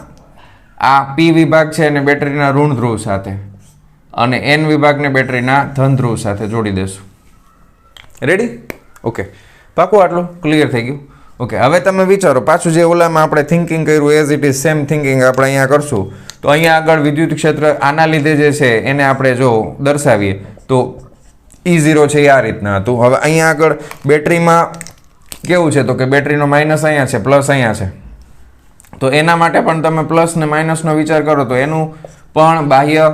આ P વિભાગ છે એને બેટરીના ઋણ ધ્રુવ સાથે અને N વિભાગને બેટરીના ધન ધ્રુવ સાથે જોડી દેશું. રેડી. ઓકે, પાકું? આટલું ક્લિયર થઈ ગયું? ઓકે, હવે તમે વિચારો પાછું જે ઓલામાં આપણે થિંકિંગ કર્યું as it is same thinking આપણે અહીંયા કરશું. તો અહીંયા આગળ વિદ્યુત ક્ષેત્ર આના લીધે જે છે એને આપણે જો દર્શાવીએ તો E0 છે એ આ રીતના હતું. હવે અહીંયા આગળ બેટરીમાં કેવું છે તો કે બેટરીનો માઇનસ અહીંયા છે, પ્લસ અહીંયા છે. તો એના માટે પણ તમે પ્લસ ને માઇનસનો વિચાર કરો તો એનું પણ બાહ્ય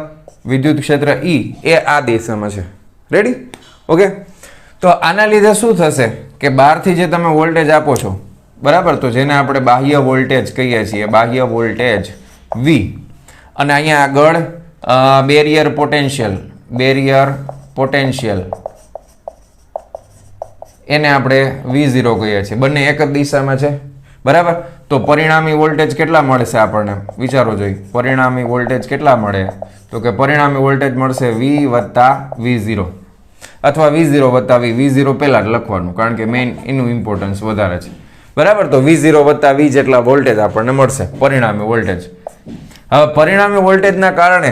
વિદ્યુત ક્ષેત્ર E એ આ દિશામાં છે. રેડી. ઓકે, તો આના લીધે શું થશે કે બહારથી જે તમે વોલ્ટેજ આપો છો, બરાબર, તો જેને આપણે બાહ્ય વોલ્ટેજ કહીએ છીએ, બાહ્ય વોલ્ટેજ V, અને અહીંયા આગળ બેરિયર પોટેન્શિયલ એને આપણે V0 કહીએ છીએ. બંને એક જ દિશામાં છે. બરાબર, તો પરિણામી વોલ્ટેજ કેટલા મળશે આપણને વિચારો જોઈ. પરિણામી વોલ્ટેજ કેટલા મળે તો કે પરિણામી વોલ્ટેજ મળશે V વત્તા V0 અથવા V0 વત્તા V. V0 પહેલા જ લખવાનું કારણ કે મેઇન એનું ઇમ્પોર્ટન્સ વધારે છે. બરાબર, તો V0 વત્તા V જેટલા વોલ્ટેજ આપણને મળશે પરિણામી વોલ્ટેજ. હવે પરિણામી વોલ્ટેજના કારણે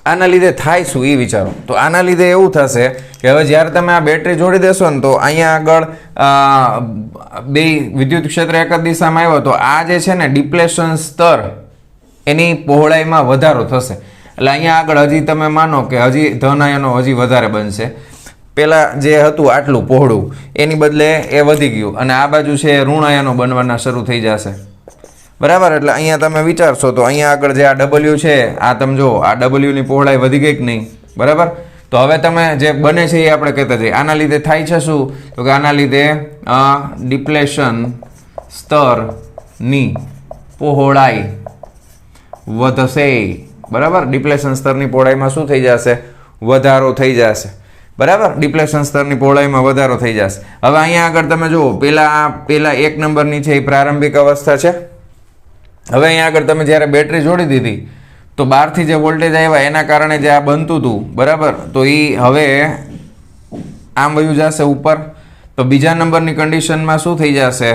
આના લીધે થાય શું એ વિચારો. તો આના લીધે એવું થશે કે હવે જ્યારે તમે આ બેટરી જોડી દેશો ને તો અહીંયા આગળ બે વિદ્યુત ક્ષેત્ર એક જ દિશામાં આવ્યો તો આ જે છે ને ડિપ્લેશન સ્તર એની પહોળાઈમાં વધારો થશે. એટલે અહીંયા આગળ હજી તમે માનો કે હજી ધન આયનો હજી વધારે બનશે. પહેલાં જે હતું આટલું પહોળું એની બદલે એ વધી ગયું અને આ બાજુ છે ઋણ આયનો બનવાના શરૂ થઈ જશે. બરાબર, એટલે અહીંયા તમે વિચારશો તો અહીંયા આગળ જે આ W છે આ તમે જો આ W ની પહોળાઈ વધી ગઈ કે નહીં. બરાબર, તો હવે તમે જે બને છે એ આપણે કહેતા જઈએ. આના લીધે થાય છે શું તો કે આના લીધે ડિપ્લેશન સ્તરની પહોળાઈ વધશે. બરાબર, ડિપ્લેશન સ્તરની પહોળાઈમાં શું થઈ જશે? વધારો થઈ જશે. બરાબર, ડિપ્લેશન સ્તરની પહોળાઈમાં વધારો થઈ જશે. હવે અહીંયા આગળ તમે જુઓ પેલા 1 નંબરની છે એ પ્રારંભિક અવસ્થા છે. હવે અહીંયા આગળ તમે જ્યારે બેટરી જોડી દીધી તો બહારથી જે વોલ્ટેજ આવ્યા એના કારણે જે આ બનતું હતું, બરાબર, તો એ હવે આમ વયું જશે ઉપર. તો બીજા નંબરની કન્ડિશનમાં શું થઈ જશે?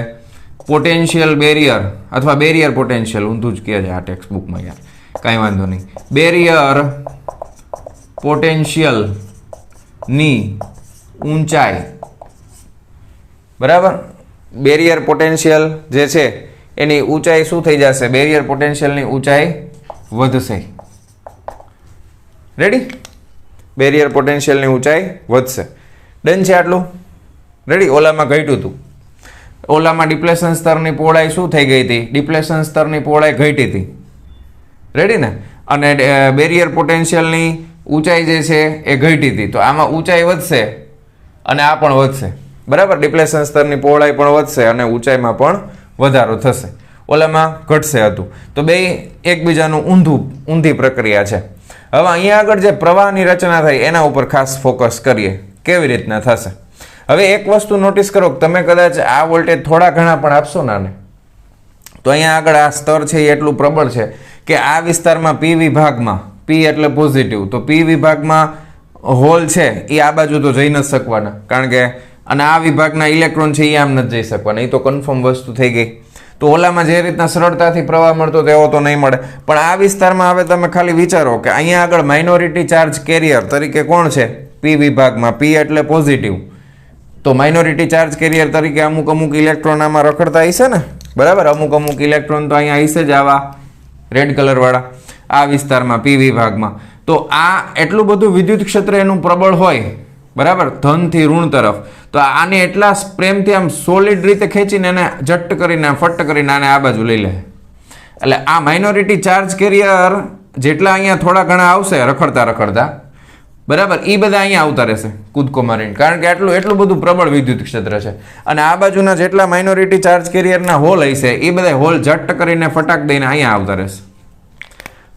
પોટેન્શિયલ બેરિયર અથવા બેરિયર પોટેન્શિયલ, ઊંધું જ કહે છે આ ટેક્સ્ટ બુકમાં યાર, કાંઈ વાંધો નહીં. બેરિયર પોટેન્શિયલ ની ઊંચાઈ, બરાબર, બેરિયર પોટેન્શિયલ જે છે એની ઊંચાઈ શું થઈ જશે? બેરિયર પોટેન્શિયલની ઊંચાઈ વધશે. રેડી, બેરિયર પોટેન્શિયલની ઊંચાઈ વધશે. ડન છે આટલું? રેડી. ઓલામાં ઘટ્યું હતું, ઓલામાં ડિપ્લેશન સ્તરની પહોળાઈ શું થઈ ગઈ હતી? ડિપ્લેશન સ્તરની પહોળાઈ ઘટી હતી. રેડી ને? અને બેરિયર પોટેન્શિયલની ઊંચાઈ જે છે એ ઘટી હતી. તો આમાં ઊંચાઈ વધશે અને આ પણ વધશે. બરાબર, ડિપ્લેશન સ્તરની પહોળાઈ પણ વધશે અને ઊંચાઈમાં પણ વધારો થશે. ઓલામાં ઘટશે હતું. તો બે એકબીજાનું ઊંધી પ્રક્રિયા છે. હવે અહીંયા આગળ જે પ્રવાહની રચના થાય એના ઉપર ખાસ ફોકસ કરીએ, કેવી રીતના થશે. હવે એક વસ્તુ નોટિસ કરો કે તમે કદાચ આ વોલ્ટેજ થોડા ઘણા પણ આપશો ને તો અહીંયા આગળ આ સ્તર છે એ એટલું પ્રબળ છે કે આ વિસ્તારમાં P વિભાગમાં, P એટલે પોઝિટિવ, તો P વિભાગમાં હોલ છે એ આ બાજુ તો જઈ નથી શકવાના કારણ કે, અને આ વિભાગના ઇલેક્ટ્રોન છે એ આમ નથી જઈ શકવાના. એ તો કન્ફર્મ વસ્તુ થઈ ગઈ. તો ઓલામાં જે રીતના સરળતાથી પ્રવાહ મળતો તેવો તો નહીં મળે. પણ આ વિસ્તારમાં હવે તમે ખાલી વિચારો કે અહીંયા આગળ માઇનોરિટી ચાર્જ કેરિયર તરીકે કોણ છે? P વિભાગમાં. P એટલે પોઝિટિવ, તો માઇનોરિટી ચાર્જ કેરિયર તરીકે અમુક ઇલેક્ટ્રોન આમાં રખડતા હશે ને. બરાબર, અમુક ઇલેક્ટ્રોન તો અહીંયા હશે જ આવા રેડ કલર વાળા આ વિસ્તારમાં P વિભાગમાં. તો આ એટલું બધું વિદ્યુત ક્ષેત્ર એનું પ્રબળ હોય, બરાબર, ધનથી ઋણ તરફ, તો આને એટલા પ્રેમથી આમ સોલિડ રીતે ખેંચીને એને જટ્ટ કરીને ફટ્ટ કરીને આને આ બાજુ લઈ લે. એટલે આ માઇનોરિટી ચાર્જ કેરિયર જેટલા અહીંયા થોડા ઘણા આવશે રખડતા બરાબર, એ બધા અહીંયા આવતા રહેશે કૂદકો મારીને, કારણ કે એટલું બધું પ્રબળ વિદ્યુત ક્ષેત્ર છે. અને આ બાજુના જેટલા માઇનોરિટી ચાર્જ કેરિયરના હોલ હશે એ બધા હોલ ઝટ કરીને ફટાક દઈને અહીંયા આવતા રહેશે.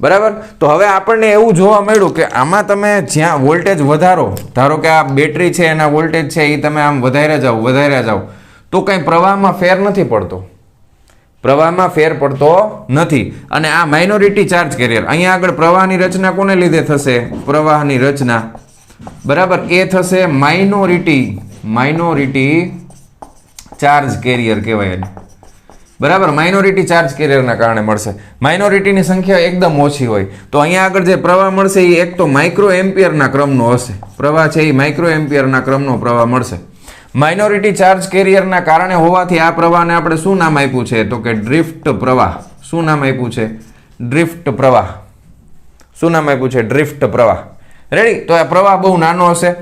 બરાબર, તો હવે આપણને એવું જોવા મળ્યું કે આમાં તમે જ્યાં વોલ્ટેજ વધારો, ધારો કે આ બેટરી છે એના વોલ્ટેજ છે એ તમે આમ વધાર્યા જાઓ તો કંઈ પ્રવાહમાં ફેર નથી પડતો, પ્રવાહમાં ફેર પડતો નથી. અને આ માઇનોરિટી ચાર્જ કેરિયર, અહીંયા આગળ પ્રવાહની રચના કોને લીધે થશે? પ્રવાહની રચના, બરાબર, એ થશે માઇનોરિટી ચાર્જ કેરિયર કહેવાય એને. બરાબર, માઇનોરિટી ચાર્જ કેરિયરના કારણે મળશે. માઇનોરિટીની સંખ્યા એકદમ ઓછી હોય તો અહીંયા આગળ જે પ્રવાહ મળશે એ એક તો માઇક્રો એમ્પિયરના ક્રમનો હશે. પ્રવાહ છે એ માઇક્રો એમ્પિયરના ક્રમનો પ્રવાહ મળશે. માઇનોરિટી ચાર્જ કેરિયરના કારણે હોવાથી આ પ્રવાહને આપણે શું નામ આપ્યું છે? તો કે ડ્રિફ્ટ પ્રવાહ. શું નામ આપ્યું છે? ડ્રિફ્ટ પ્રવાહ. શું નામ આપ્યું છે? ડ્રિફ્ટ પ્રવાહ. રેડી? તો આ પ્રવાહ બહુ નાનો હશે.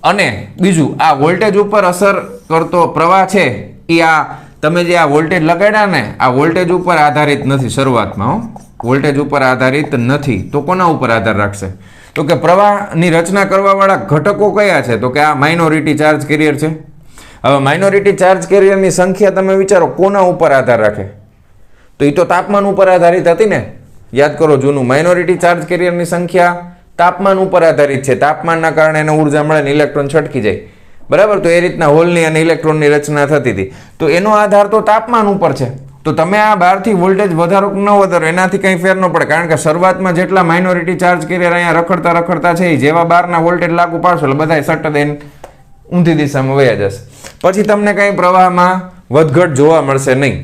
અને બીજું, આ વોલ્ટેજ ઉપર અસર કરતો પ્રવાહ છે એ આ તમે જે આ વોલ્ટેજ લગાડ્યા ને, આ વોલ્ટેજ ઉપર આધારિત નથી શરૂઆતમાં. વોલ્ટેજ ઉપર આધારિત નથી તો કોના ઉપર આધાર રાખશે? તો કે પ્રવાહની રચના કરવાવાળા ઘટકો કયા છે? તો કે આ માઇનોરિટી ચાર્જ કેરિયર છે. હવે માઇનોરિટી ચાર્જ કેરિયરની સંખ્યા તમે વિચારો કોના ઉપર આધાર રાખે? તો એ તો તાપમાન ઉપર આધારિત હતી ને. યાદ કરો જૂનું, માઇનોરિટી ચાર્જ કેરિયરની સંખ્યા તાપમાન ઉપર આધારિત છે. તાપમાનના કારણે એને ઉર્જા મળે ને ઇલેક્ટ્રોન છટકી જાય. બરાબર, તો એ રીતના હોલની અને ઇલેક્ટ્રોનની રચના થતી હતી. તો એનો આધાર તો તાપમાન ઉપર છે. તો તમે આ બહારથી વોલ્ટેજ વધારો કે ન વધારો એનાથી કંઈ ફેર ન પડે, કારણ કે શરૂઆતમાં જેટલા માઇનોરિટી ચાર્જ કેરિયર અહીંયા રખડતા છે એ જેવા બહારના વોલ્ટેજ લાગુ પાડશો એટલે બધા સટ્ટ દઈને ઊંધી દિશામાં વયા જશે. પછી તમને કંઈ પ્રવાહમાં વધઘટ જોવા મળશે નહીં.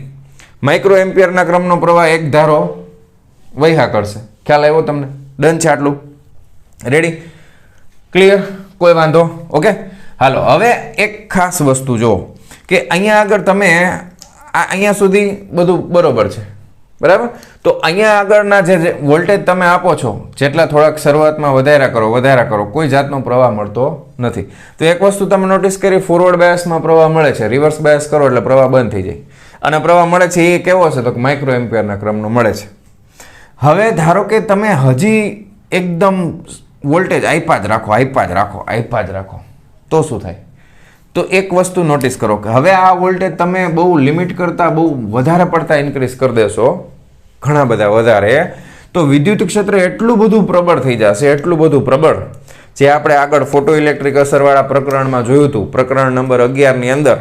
માઇક્રો એમ્પિયરના ક્રમનો પ્રવાહ એક ધારો વહ્યા કરશે. ખ્યાલ આવ્યો તમને? ડન છે આટલું? રેડી? ક્લિયર? કોઈ વાંધો? ઓકે, હાલો હવે એક ખાસ વસ્તુ જો કે અહીંયા આગળ તમે અહીંયા સુધી બધું બરોબર છે. બરાબર, તો અહીંયા આગળના જે વોલ્ટેજ તમે આપો છો જેટલા થોડાક શરૂઆતમાં વધારા કરો કોઈ જાતનો પ્રવાહ મળતો નથી. તો એક વસ્તુ તમે નોટિસ કરી, ફોરવર્ડ બાયસમાં પ્રવાહ મળે છે, રિવર્સ બાયસ કરો એટલે પ્રવાહ બંધ થઈ જાય. અને પ્રવાહ મળે છે એ કેવો છે? તો માઇક્રો એમ્પિયરના ક્રમનો મળે છે. હવે ધારો કે તમે હજી એકદમ વોલ્ટેજ આપ્યા જ રાખો તો શું થાય? તો એક વસ્તુ નોટિસ કરો કે હવે આ વોલ્ટેજ તમે બહુ લિમિટ કરતાં બહુ વધારે પડતા ઇન્ક્રીઝ કરી દેશો, ઘણા બધા વધારે, તો વિદ્યુત ક્ષેત્ર એટલું બધું પ્રબળ થઈ જશે, એટલું બધું પ્રબળ, જે આપણે આગળ ફોટો ઇલેક્ટ્રિક અસરવાળા પ્રકરણમાં જોયું હતું, પ્રકરણ નંબર 11ની અંદર,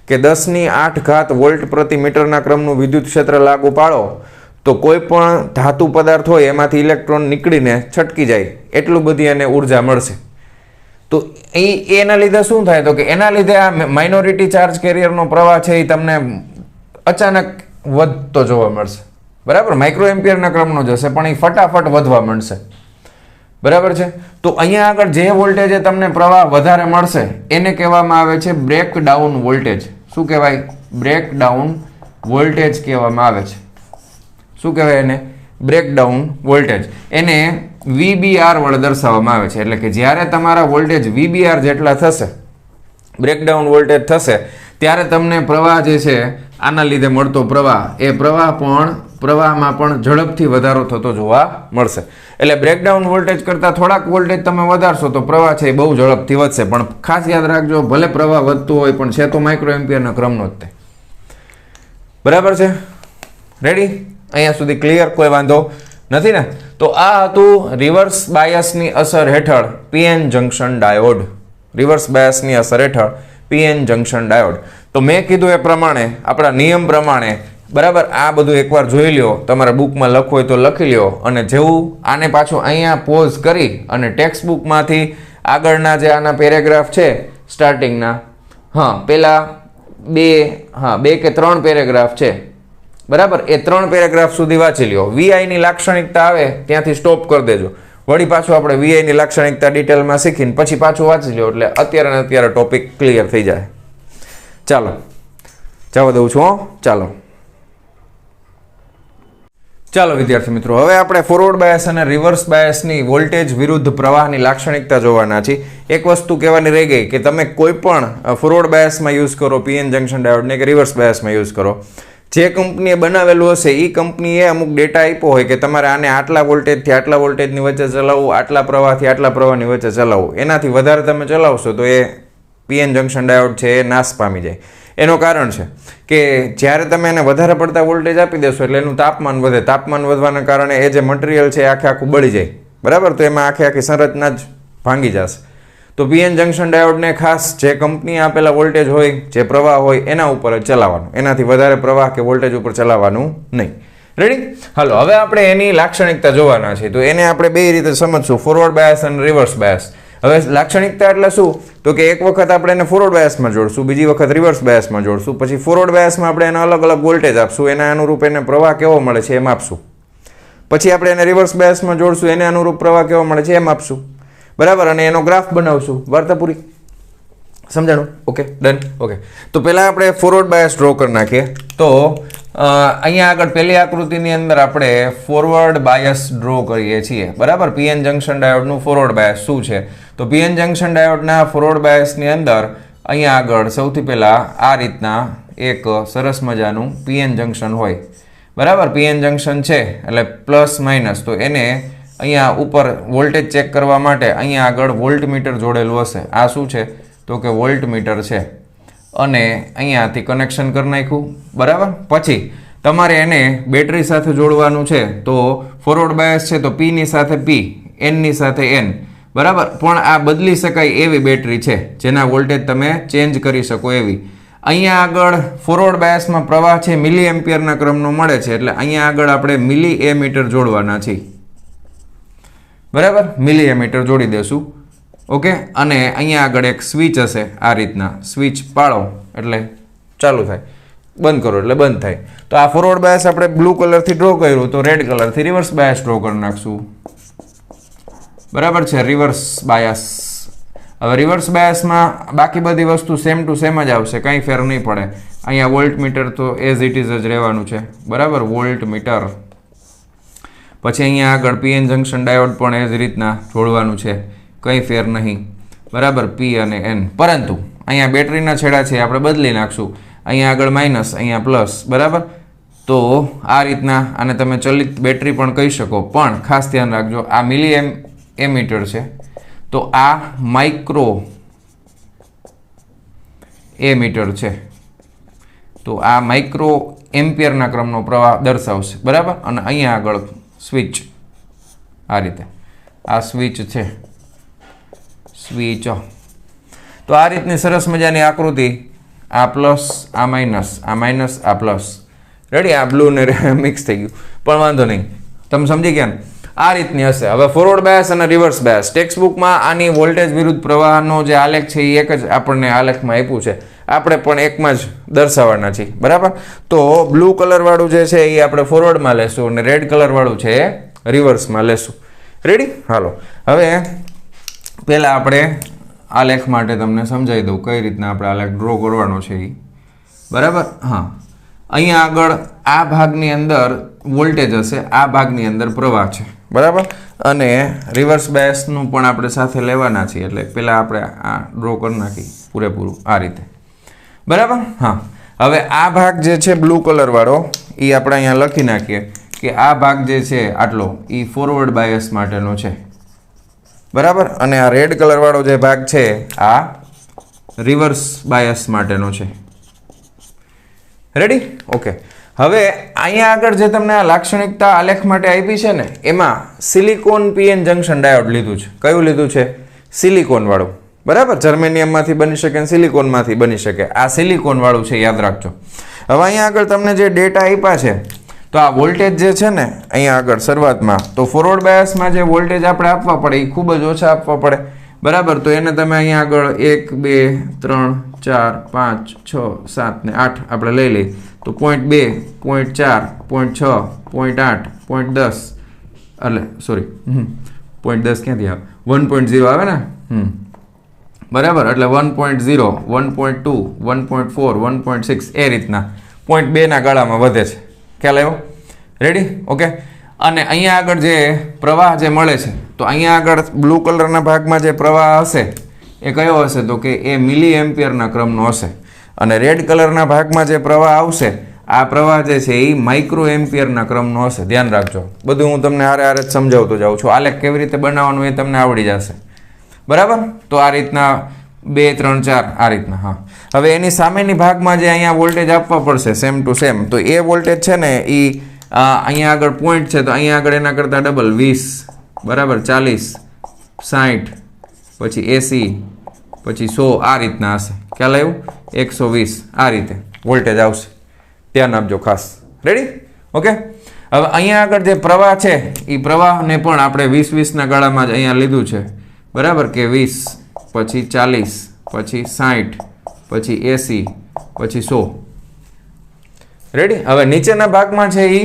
કે 10⁸ વોલ્ટ પ્રતિ મીટરના ક્રમનું વિદ્યુત ક્ષેત્ર લાગુ પાડો તો કોઈ પણ ધાતુ પદાર્થ હોય એમાંથી ઇલેક્ટ્રોન નીકળીને છટકી જાય, એટલું બધી એને ઉર્જા મળશે. તો એના લીધે શું થાય? તો કે એના લીધે આ માઇનોરિટી ચાર્જ કેરિયરનો પ્રવાહ છે એ તમને અચાનક વધતો જોવા મળશે. બરાબર, માઇક્રો એમ્પિયરના ક્રમનો જશે પણ એ ફટાફટ વધવા માંડશે. બરાબર છે, તો અહીંયા આગળ જે વોલ્ટેજે તમને પ્રવાહ વધારે મળશે એને કહેવામાં આવે છે બ્રેકડાઉન વોલ્ટેજ. શું કહેવાય? બ્રેકડાઉન વોલ્ટેજ કહેવામાં આવે છે. શું કહેવાય એને? Breakdown voltage. એને VBR વડે દર્શાવવામાં આવે છે. એટલે કે જ્યારે તમારા વોલ્ટેજ VBR જેટલા થશે, બ્રેકડાઉન વોલ્ટેજ થશે, ત્યારે તમને પ્રવાહ જે છે આના લીધે મળતો પ્રવાહ, એ પ્રવાહમાં પણ ઝડપથી વધારો થતો જોવા મળશે. એટલે બ્રેકડાઉન વોલ્ટેજ કરતાં થોડાક વોલ્ટેજ તમે વધારશો તો પ્રવાહ છે એ બહુ ઝડપથી વધશે. પણ ખાસ યાદ રાખજો, ભલે પ્રવાહ વધતું હોય પણ છે તો માઇક્રો એમ્પિયરના ક્રમનો જ તે. બરાબર છે? રેડી? અહીંયા સુધી ક્લિયર? કોઈ વાંધો નથી ને? તો આ હતું રિવર્સ બાયસની અસર હેઠળ PN જંકશન ડાયોડ. રિવર્સ બાયસની અસર હેઠળ PN જંકશન ડાયોડ. તો મેં કીધું એ પ્રમાણે, આપણા નિયમ પ્રમાણે, બરાબર, આ બધું એકવાર જોઈ લ્યો, તમારા બુકમાં લખવું હોય તો લખી લ્યો. અને જેવું આને પાછું અહીંયા પોઝ કરી અને ટેક્સ્ટ બુકમાંથી આગળના જે આના પેરેગ્રાફ છે સ્ટાર્ટિંગના, પેલા 2 કે 3 પેરેગ્રાફ છે, બરાબર, એ 3 પેરેગ્રાફ સુધી વાંચી લ્યો. VIની લાક્ષણિકતા આવે ત્યાંથી સ્ટોપ કરી દેજો. વળી પાછું આપણે VIની લાક્ષણિકતા ડિટેલમાં શીખીને પછી પાછું વાંચી લ્યો એટલે અત્યારે ટોપિક ક્લિયર થઈ જાય. ચાલો જવા દઉં છું. ચાલો વિદ્યાર્થી મિત્રો, હવે આપણે ફોરવર્ડ બાયસ અને રિવર્સ બાયસની વોલ્ટેજ વિરુદ્ધ પ્રવાહની લાક્ષણિકતા જોવાના છીએ. એક વસ્તુ કહેવાની રહી ગઈ કે તમે કોઈ પણ ફોરવર્ડ બાયસમાં યુઝ કરો PN જંકશન ડાયોડને કે રિવર્સ બાયસમાં યુઝ કરો, જે કંપનીએ બનાવેલું હશે એ કંપનીએ અમુક ડેટા આપ્યો હોય કે તમારે આને આટલા વોલ્ટેજથી આટલા વોલ્ટેજની વચ્ચે ચલાવવું, આટલા પ્રવાહથી આટલા પ્રવાહની વચ્ચે ચલાવવું, એનાથી વધારે તમે ચલાવશો તો એ પીએન જંક્શન ડાયોડ છે એ નાશ પામી જાય. એનું કારણ છે કે જ્યારે તમે એને વધારે પડતા વોલ્ટેજ આપી દેશો એટલે એનું તાપમાન વધે. તાપમાન વધવાના કારણે એ જે મટીરિયલ છે એ આખું બળી જાય, બરાબર. તો એમાં આખી સંરચના જ ભાંગી જશે. તો પીએન જંક્શન ડાયોડને ખાસ જે કંપની આપેલા વોલ્ટેજ હોય, જે પ્રવાહ હોય એના ઉપર જ ચલાવવાનું, એનાથી વધારે પ્રવાહ કે વોલ્ટેજ ઉપર ચલાવવાનું નહીં. રેડી? હાલો, હવે આપણે એની લાક્ષણિકતા જોવાના છે. તો એને આપણે બે રીતે સમજશું, ફોરવર્ડ બાયસ અને રિવર્સ બાયસ. હવે લાક્ષણિકતા એટલે શું? તો કે એક વખત આપણે એને ફોરવર્ડ બાયસમાં જોડશું, બીજી વખત રિવર્સ બાયસમાં જોડશું, પછી ફોરવર્ડ બાયસમાં આપણે એને અલગ અલગ વોલ્ટેજ આપશું, એના અનુરૂપ એને પ્રવાહ કેવો મળે છે એમ આપશું. પછી આપણે એને રિવર્સ બાયસમાં જોડશું, એને અનુરૂપ પ્રવાહ કેવો મળે છે એમ આપશું, બરાબર. અને એનો ગ્રાફ બનાવશું. વાર્તા પૂરી? સમજાણું? Okay, done. ઓકે, તો પહેલાં આપણે ફોરવર્ડ બાયસ ડ્રો કરી નાખીએ. તો અહીંયા આગળ પહેલી આકૃતિની અંદર આપણે ફોરવર્ડ બાયસ ડ્રો કરીએ છીએ, બરાબર. પીએન જંક્શન ડાયોડનું ફોરવર્ડ બાયસ શું છે? તો પીએન જંક્શન ડાયોડના ફોરવર્ડ બાયસની અંદર અહીંયા આગળ સૌથી પહેલાં આ રીતના એક સરસ મજાનું પીએન જંક્શન હોય, બરાબર. પીએન જંક્શન છે એટલે પ્લસ માઇનસ, તો એને અહીંયા ઉપર વોલ્ટેજ ચેક કરવા માટે અહીંયા આગળ વોલ્ટ મીટર જોડેલું હશે. આ શું છે? તો કે વોલ્ટ મીટર છે. અને અહીંયાથી કનેક્શન કરી નાખ્યું, બરાબર. પછી તમારે એને બેટરી સાથે જોડવાનું છે. તો ફોરવર્ડ બાયસ છે તો પીની સાથે પી, એનની સાથે એન, બરાબર. પણ આ બદલી શકાય એવી બેટરી છે જેના વોલ્ટેજ તમે ચેન્જ કરી શકો એવી. અહીંયા આગળ ફોરવર્ડ બાયસમાં પ્રવાહ છે મિલી એમ્પિયરના ક્રમનો મળે છે, એટલે અહીંયા આગળ આપણે મિલી એમીટર જોડવાના છીએ, બરાબર. મિલી એમીટર જોડી દેશું. ઓકે, અને અહીંયા આગળ એક સ્વિચ હશે, આ રીતના સ્વિચ પાડો એટલે ચાલુ થાય, બંધ કરો એટલે બંધ થાય. તો આ ફોરવર્ડ બાયસ આપણે બ્લુ કલરથી ડ્રો કર્યું, તો રેડ કલરથી રિવર્સ બાયસ ડ્રો કરી નાખશું, બરાબર છે. Reverse bias. હવે રિવર્સ બાયસમાં બાકી બધી વસ્તુ સેમ ટુ સેમ જ આવશે, કંઈ ફેર નહીં પડે. અહીંયા વોલ્ટ મીટર તો એઝ ઇટ ઇઝ જ રહેવાનું છે, બરાબર. Voltmeter. પછી અહીંયા આગળ પીએન જંક્શન ડાયોડ પણ એ જ રીતના જોડવાનું છે, કંઈ ફેર નહીં, બરાબર. પી અને એન. પરંતુ અહીંયા બેટરીના છેડા છે આપણે બદલી નાખશું, અહીંયા આગળ માઇનસ, અહીંયા પ્લસ, બરાબર. તો આ રીતના આને તમે ચલિત બેટરી પણ કહી શકો. પણ ખાસ ધ્યાન રાખજો, આ મિલી એમીટર છે તો આ માઇક્રો એમીટર છે, તો આ માઇક્રો એમ્પિયરના ક્રમનો પ્રવાહ દર્શાવશે, બરાબર. અને અહીંયા આગળ સ્વિચ, આ રીતે આ સ્વિચ છે, સ્વિચ. તો આ રીતની સરસ મજાની આકૃતિ, આ પ્લસ, આ માઇનસ, આ માઇનસ, આ પ્લસ. રેડી? આ બ્લુ ને મિક્સ થઈ ગયું, પણ વાંધો નહીં, તમે સમજી ગયા ને? આ રીતની હશે. હવે ફોરવર્ડ બાયસ અને રિવર્સ બાયસ, ટેક્સ્ટ બુકમાં આની વોલ્ટેજ વિરુદ્ધ પ્રવાહનો જે આલેખ છે એ એક જ આપણને આલેખમાં આપ્યું છે, આપણે પણ એકમાં જ દર્શાવવાના છીએ, બરાબર. તો બ્લુ કલર વાળું જે છે એ આપણે ફોરવર્ડમાં લેશું અને રેડ કલર વાળું છે એ રિવર્સમાં લેશું. રેડી? હાલો, હવે પહેલાં આપણે આલેખ માટે તમને સમજાવી દઉં કઈ રીતના આપણે આલેખ ડ્રો કરવાનો છે એ, બરાબર. હા, અહીંયા આગળ આ ભાગની અંદર વોલ્ટેજ હશે, આ ભાગની અંદર પ્રવાહ છે, બરાબર. અને રિવર્સ બાયસનું પણ આપણે સાથે લેવાના છીએ, એટલે પહેલાં આપણે આ ડ્રો કરી નાખી પૂરેપૂરું આ રીતે, બરાબર. હા, હવે આ ભાગ જે છે બ્લુ કલરવાળો એ આપણે અહીંયા લખી નાખીએ કે આ ભાગ જે છે આટલો એ ફોરવર્ડ બાયસ માટેનો છે, બરાબર. અને આ રેડ કલરવાળો જે ભાગ છે આ રિવર્સ બાયસ માટેનો છે. રેડી? ઓકે. હવે અહીંયા આગળ જે તમને આ લાક્ષણિકતા આલેખ માટે આપી છે ને, એમાં સિલિકોન પીએન જંક્શન ડાયોડ લીધું છે. કયું લીધું છે? સિલિકોન વાળું, બરાબર. જર્મેનિયમમાંથી બની શકે અને સિલિકોનમાંથી બની શકે. આ સિલિકોન વાળું છે, યાદ રાખજો. હવે અહીંયા આગળ તમને જે ડેટા આપ્યા છે, તો આ વોલ્ટેજ જે છે ને અહીંયા આગળ શરૂઆતમાં, તો ફોરવર્ડ બાયસમાં જે વોલ્ટેજ આપણે આપવા પડે એ ખૂબ જ ઓછા આપવા પડે, બરાબર. તો એને તમે અહીંયા આગળ 1 2 3 4 5 6 7 ને 8 આપણે લઈ લઈએ, તો 0.2 0.4 0.6 0.8 0.10, એટલે સોરી 0.10 ક્યાંથી આવે? 1.0 આવે ને, બરાબર. એટલે 1.0 1.2 1.4 1.6 એ રીતના 0.2 ના ગાળામાં વધે છે. ખ્યાલ આવ્યો? રેડી? ઓકે. અને અહીંયા આગળ જે પ્રવાહ જે મળે છે, તો અહીંયા આગળ બ્લુ કલરના ભાગમાં જે પ્રવાહ હશે એ કયો હશે? તો કે એ મિલી એમ્પિયરના ક્રમનો હશે. અને રેડ કલરના ભાગમાં જે પ્રવાહ આવશે આ પ્રવાહ જે છે એ માઇક્રો એમ્પિયરના ક્રમનો હશે. ધ્યાન રાખજો, બધું હું તમને હારે હારે જ સમજાવતો જાઉં છું. આલેખ કેવી રીતે બનાવવાનું એ તમને આવડી જશે. બરાબર? તો આ રીતના 2 3 4 આ રીતના. હા, હવે એની સામેની ભાગમાં જે અહીંયા વોલ્ટેજ આપવા પડશે સેમ ટુ સેમ, તો એ વોલ્ટેજ છે ને એ અહીંયા આગળ પોઈન્ટ છે, તો અહીંયા આગળ એના કરતાં ડબલ 20, બરાબર, 40, 60, પછી 80, પછી 100 આ રીતના હશે. ખ્યાલ આવ્યું? 120 આ રીતે વોલ્ટેજ આવશે. ધ્યાન આપજો ખાસ. રેડી? ઓકે. હવે અહીંયા આગળ જે પ્રવાહ છે એ પ્રવાહને પણ આપણે 20-20ના ગાળામાં જ અહીંયા લીધું છે. બરાબર કે 20, પછી 40, પછી 60, પછી 80, પછી 100. રેડી? હવે નીચેના ભાગમાં છે એ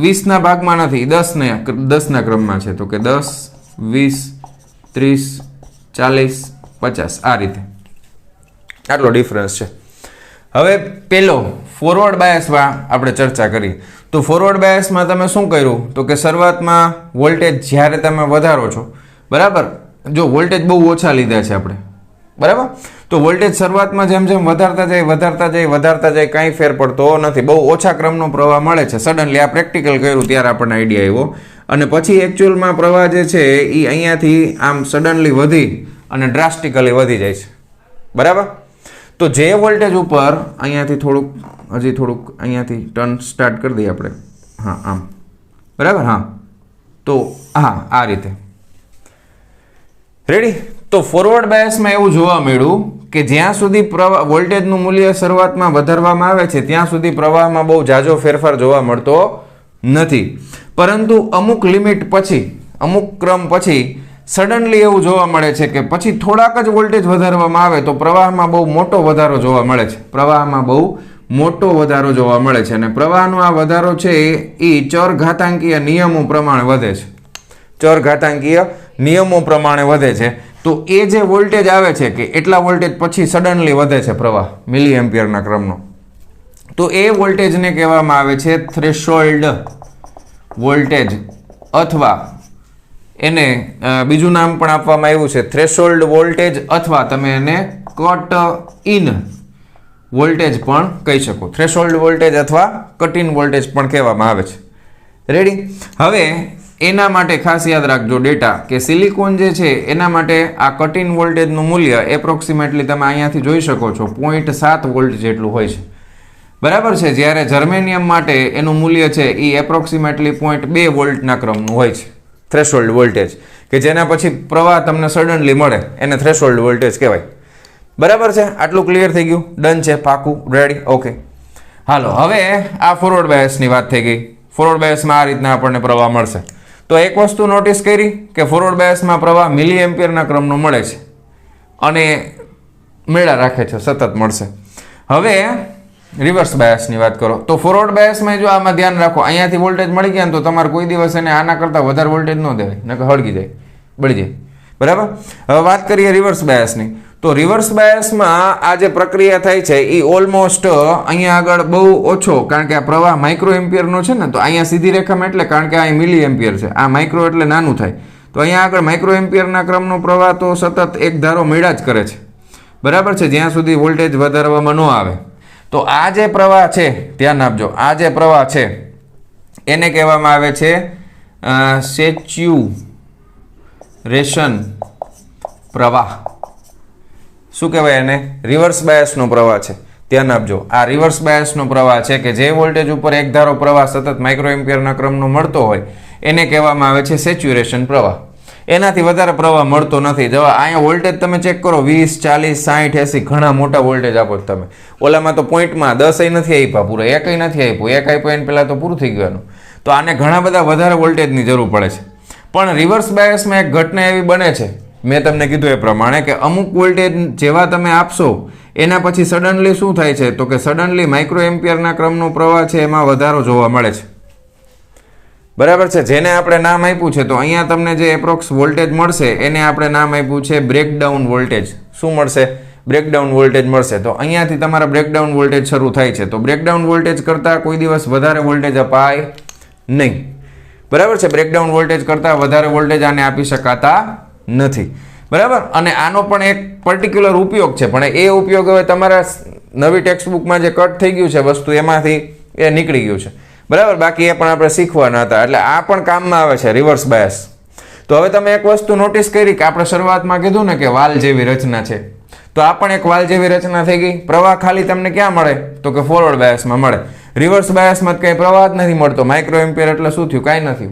20ના ભાગમાં નથી, 10ના ક્રમમાં છે. તો કે 10, 20, 30, 40, 50 આ રીતે. આટલો ડિફરન્સ છે. હવે પેલો ફોરવર્ડ બાયસમાં આપણે ચર્ચા કરી. તો ફોરવર્ડ બાયસમાં તમે શું કર્યું? તો કે શરૂઆતમાં વોલ્ટેજ જ્યારે તમે વધારો છો, બરાબર, જો વોલ્ટેજ બહુ ઓછા લીધા છે આપણે, બરાબર, તો વોલ્ટેજ શરૂઆતમાં જેમ જેમ વધારતા જાય કાંઈ ફેર પડતો નથી. બહુ ઓછા ક્રમનો પ્રવાહ મળે છે. સડનલી આ પ્રેક્ટિકલ કર્યું ત્યારે આપણને આઈડિયા આવ્યો. અને પછી એકચ્યુઅલમાં પ્રવાહ જે છે એ અહીંયાથી આમ સડનલી વધી અને ડ્રાસ્ટિકલી વધી જાય છે. બરાબર? તો જે વોલ્ટેજ ઉપર અહીંયાથી થોડુંક અહીંયાથી ટર્ન સ્ટાર્ટ કરી દઈએ આપણે. હા, આમ, બરાબર. હા, તો હા, આ રીતે. રેડી? તો ફોરવર્ડ બાયસમાં એવું જોવા મળ્યું કે જ્યાં સુધી વોલ્ટેજનું મૂલ્ય શરૂઆતમાં વધારવામાં આવે છે ત્યાં સુધી પ્રવાહમાં બહુ ઝાઝો ફેરફાર જોવા મળતો નથી. પરંતુ અમુક લિમિટ પછી, અમુક ક્રમ પછી સડનલી એવું જોવા મળે છે કે પછી થોડાક જ વોલ્ટેજ વધારવામાં આવે તો પ્રવાહમાં બહુ મોટો વધારો જોવા મળે છે. પ્રવાહમાં બહુ મોટો વધારો જોવા મળે છે. અને પ્રવાહનો આ વધારો છે એ ચરઘાતાંકીય નિયમો પ્રમાણે વધે છે. ચરઘાતાંકીય નિયમો પ્રમાણે વધે છે. તો એ જે વોલ્ટેજ આવે છે કે એટલા વોલ્ટેજ પછી સડનલી વધે છે પ્રવાહ મિલી એમ્પિયરના ક્રમનો, તો એ વોલ્ટેજને કહેવામાં આવે છે થ્રેશોલ્ડ વોલ્ટેજ, અથવા એને બીજું નામ પણ આપવામાં આવ્યું છે થ્રેશોલ્ડ વોલ્ટેજ, અથવા તમે એને કટ ઇન વોલ્ટેજ પણ કહી શકો. થ્રેશોલ્ડ વોલ્ટેજ અથવા કટ ઇન વોલ્ટેજ પણ કહેવામાં આવે છે. રેડી? હવે એના માટે ખાસ યાદ રાખજો ડેટા કે સિલિકોન જે છે એના માટે આ કટ ઇન વોલ્ટેજનું મૂલ્ય એપ્રોક્સિમેટલી તમે અહીંયાથી જોઈ શકો છો 0.7 વોલ્ટ જેટલું હોય છે. બરાબર છે? જ્યારે જર્મેનિયમ માટે એનું મૂલ્ય છે એ એપ્રોક્સિમેટલી 0.2 વોલ્ટના ક્રમનું હોય છે. થ્રેશોલ્ડ વોલ્ટેજ કે જેના પછી પ્રવાહ તમને સડનલી મળે એને થ્રેશોલ્ડ વોલ્ટેજ કહેવાય. બરાબર છે? આટલું ક્લિયર થઈ ગયું? ડન છે? પાકું? રેડી? ઓકે. હાલો, હવે આ ફોરવર્ડ બાયસની વાત થઈ ગઈ. ફોરવર્ડ બાયસમાં આ રીતના આપણને પ્રવાહ મળશે. તો એક વસ્તુ નોટિસ કરી કે ફોરવર્ડ બાયસમાં પ્રવાહ મિલી એમ્પિયરના ક્રમનો મળે છે અને મેળા રાખે છે, સતત મળશે. હવે રિવર્સ બાયસની વાત કરો તો ફોરવર્ડ બાયસમાં જો આમાં ધ્યાન રાખો, અહીંયાથી વોલ્ટેજ મળી ગયા ને તો તમારે કોઈ દિવસ એને આના કરતાં વધારે વોલ્ટેજ ન દેવાય, નકર હળગી જાય, બળી જાય. બરાબર? હવે વાત કરીએ રિવર્સ બાયસની. તો રિવર્સ બાયસમાં આ જે પ્રક્રિયા થાય છે એ ઓલમોસ્ટ અહીંયા આગળ બહુ ઓછો, કારણ કે આ પ્રવાહ માઇક્રો એમ્પિયરનો છે ને, તો અહીંયા સીધી રેખામાં એટલે, કારણ કે આ મિલી એમ્પિયર છે, આ માઇક્રો એટલે નાનું થાય, તો અહીંયા આગળ માઇક્રો એમ્પિયરના ક્રમનો પ્રવાહ તો સતત એક ધારો મળ્યા જ કરે છે. બરાબર છે? જ્યાં સુધી વોલ્ટેજ વધારવામાં ન આવે. તો આ જે પ્રવાહ છે, ધ્યાન આપજો, આ જે પ્રવાહ છે એને કહેવામાં આવે છે સેચ્યુરેશન પ્રવાહ. શું કહેવાય એને? રિવર્સ બાયસનો પ્રવાહ છે. ધ્યાન આપજો, આ રિવર્સ બાયસનો પ્રવાહ છે કે જે વોલ્ટેજ ઉપર એક ધારો પ્રવાહ સતત માઇક્રો એમ્પિયરના ક્રમનો મળતો હોય એને કહેવામાં આવે છે સેચ્યુરેશન પ્રવાહ. એનાથી વધારે પ્રવાહ મળતો નથી. જો અહીંયા વોલ્ટેજ તમે ચેક કરો, 20, 40, 60, 80 ઘણા મોટા વોલ્ટેજ આપો તમે. ઓલામાં તો પોઈન્ટમાં 10 નથી આપ્યા, પૂરા 1 નથી આપ્યું, 1 આપ્યો એને પહેલાં તો પૂરું થઈ ગયું. તો આને ઘણા બધા વધારે વોલ્ટેજની જરૂર પડે છે. પણ રિવર્સ બાયસમાં એક ઘટના એવી બને છે, મેં તમને કીધું એ પ્રમાણે, કે અમુક વોલ્ટેજ જેવા તમે આપશો એના પછી સડનલી શું થાય છે તો કે સડનલી માઇક્રો એમ્પિયરના ક્રમનો પ્રવાહ છે એમાં વધારો જોવા મળે છે. બરાબર છે? જેને આપણે નામ આપ્યું છે, તો અહીંયા તમને જે એપ્રોક્સ વોલ્ટેજ મળશે એને આપણે નામ આપ્યું છે બ્રેકડાઉન વોલ્ટેજ. શું મળશે? બ્રેકડાઉન વોલ્ટેજ મળશે. તો અહીંયાથી તમારા બ્રેકડાઉન વોલ્ટેજ શરૂ થાય છે. તો બ્રેકડાઉન વોલ્ટેજ કરતાં કોઈ દિવસ વધારે વોલ્ટેજ અપાય નહીં. બરાબર છે? બ્રેકડાઉન વોલ્ટેજ કરતાં વધારે વોલ્ટેજ આને આપી શકાતા નથી. બરાબર? અને આનો પણ એક પર્ટિક્યુલર ઉપયોગ છે, પણ એ ઉપયોગ હવે તમારા નવી ટેક્સ્ટ બુકમાં જે કટ થઈ ગયું છે વસ્તુ એમાંથી એ નીકળી ગયું છે, બરાબર. બાકી એ પણ આપણે શીખવાના હતા, એટલે આ પણ કામમાં આવે છે રિવર્સ બાયસ. તો હવે તમે એક વસ્તુ નોટિસ કરી કે આપણે શરૂઆતમાં કીધું ને કે વાલ જેવી રચના છે, તો આ પણ એક વાલ જેવી રચના થઈ ગઈ. પ્રવાહ ખાલી તમને ક્યાં મળે તો કે ફોરવર્ડ બાયસમાં મળે. રિવર્સ બાયસમાં કંઈ પ્રવાહ જ નથી મળતો. માઇક્રો એમ્પિયર એટલે શું થયું? કાંઈ નથી.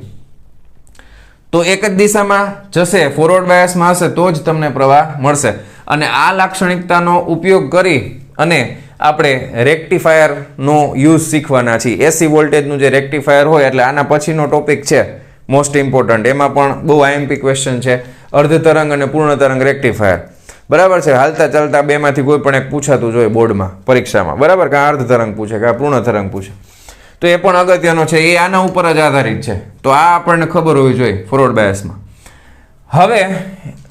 તો એક જ દિશામાં જશે, ફોરવર્ડ બાયસમાં હશે તો જ તમને પ્રવાહ મળશે. અને આ લાક્ષણિકતાનો ઉપયોગ કરી અને આપણે રેક્ટિફાયરનો યુઝ શીખવાના છીએ. એસી વોલ્ટેજનું જે રેક્ટિફાયર હોય, એટલે આના પછીનો ટોપિક છે મોસ્ટ ઇમ્પોર્ટન્ટ. એમાં પણ બહુ આઈએમપી ક્વેશ્ચન છે, અર્ધ તરંગ અને પૂર્ણ તરંગ રેક્ટિફાયર, બરાબર છે. હાલતા ચાલતા બેમાંથી કોઈ પણ એક પૂછાતું જોઈએ બોર્ડમાં, પરીક્ષામાં, બરાબર. કાં અર્ધ તરંગ પૂછે, કાં પૂર્ણ તરંગ પૂછે, તો એ પણ અગત્યનો છે. એ આના ઉપર જ આધારિત છે. તો આ આપણને ખબર હોવી જોઈએ ફોરવર્ડ બાયસમાં. હવે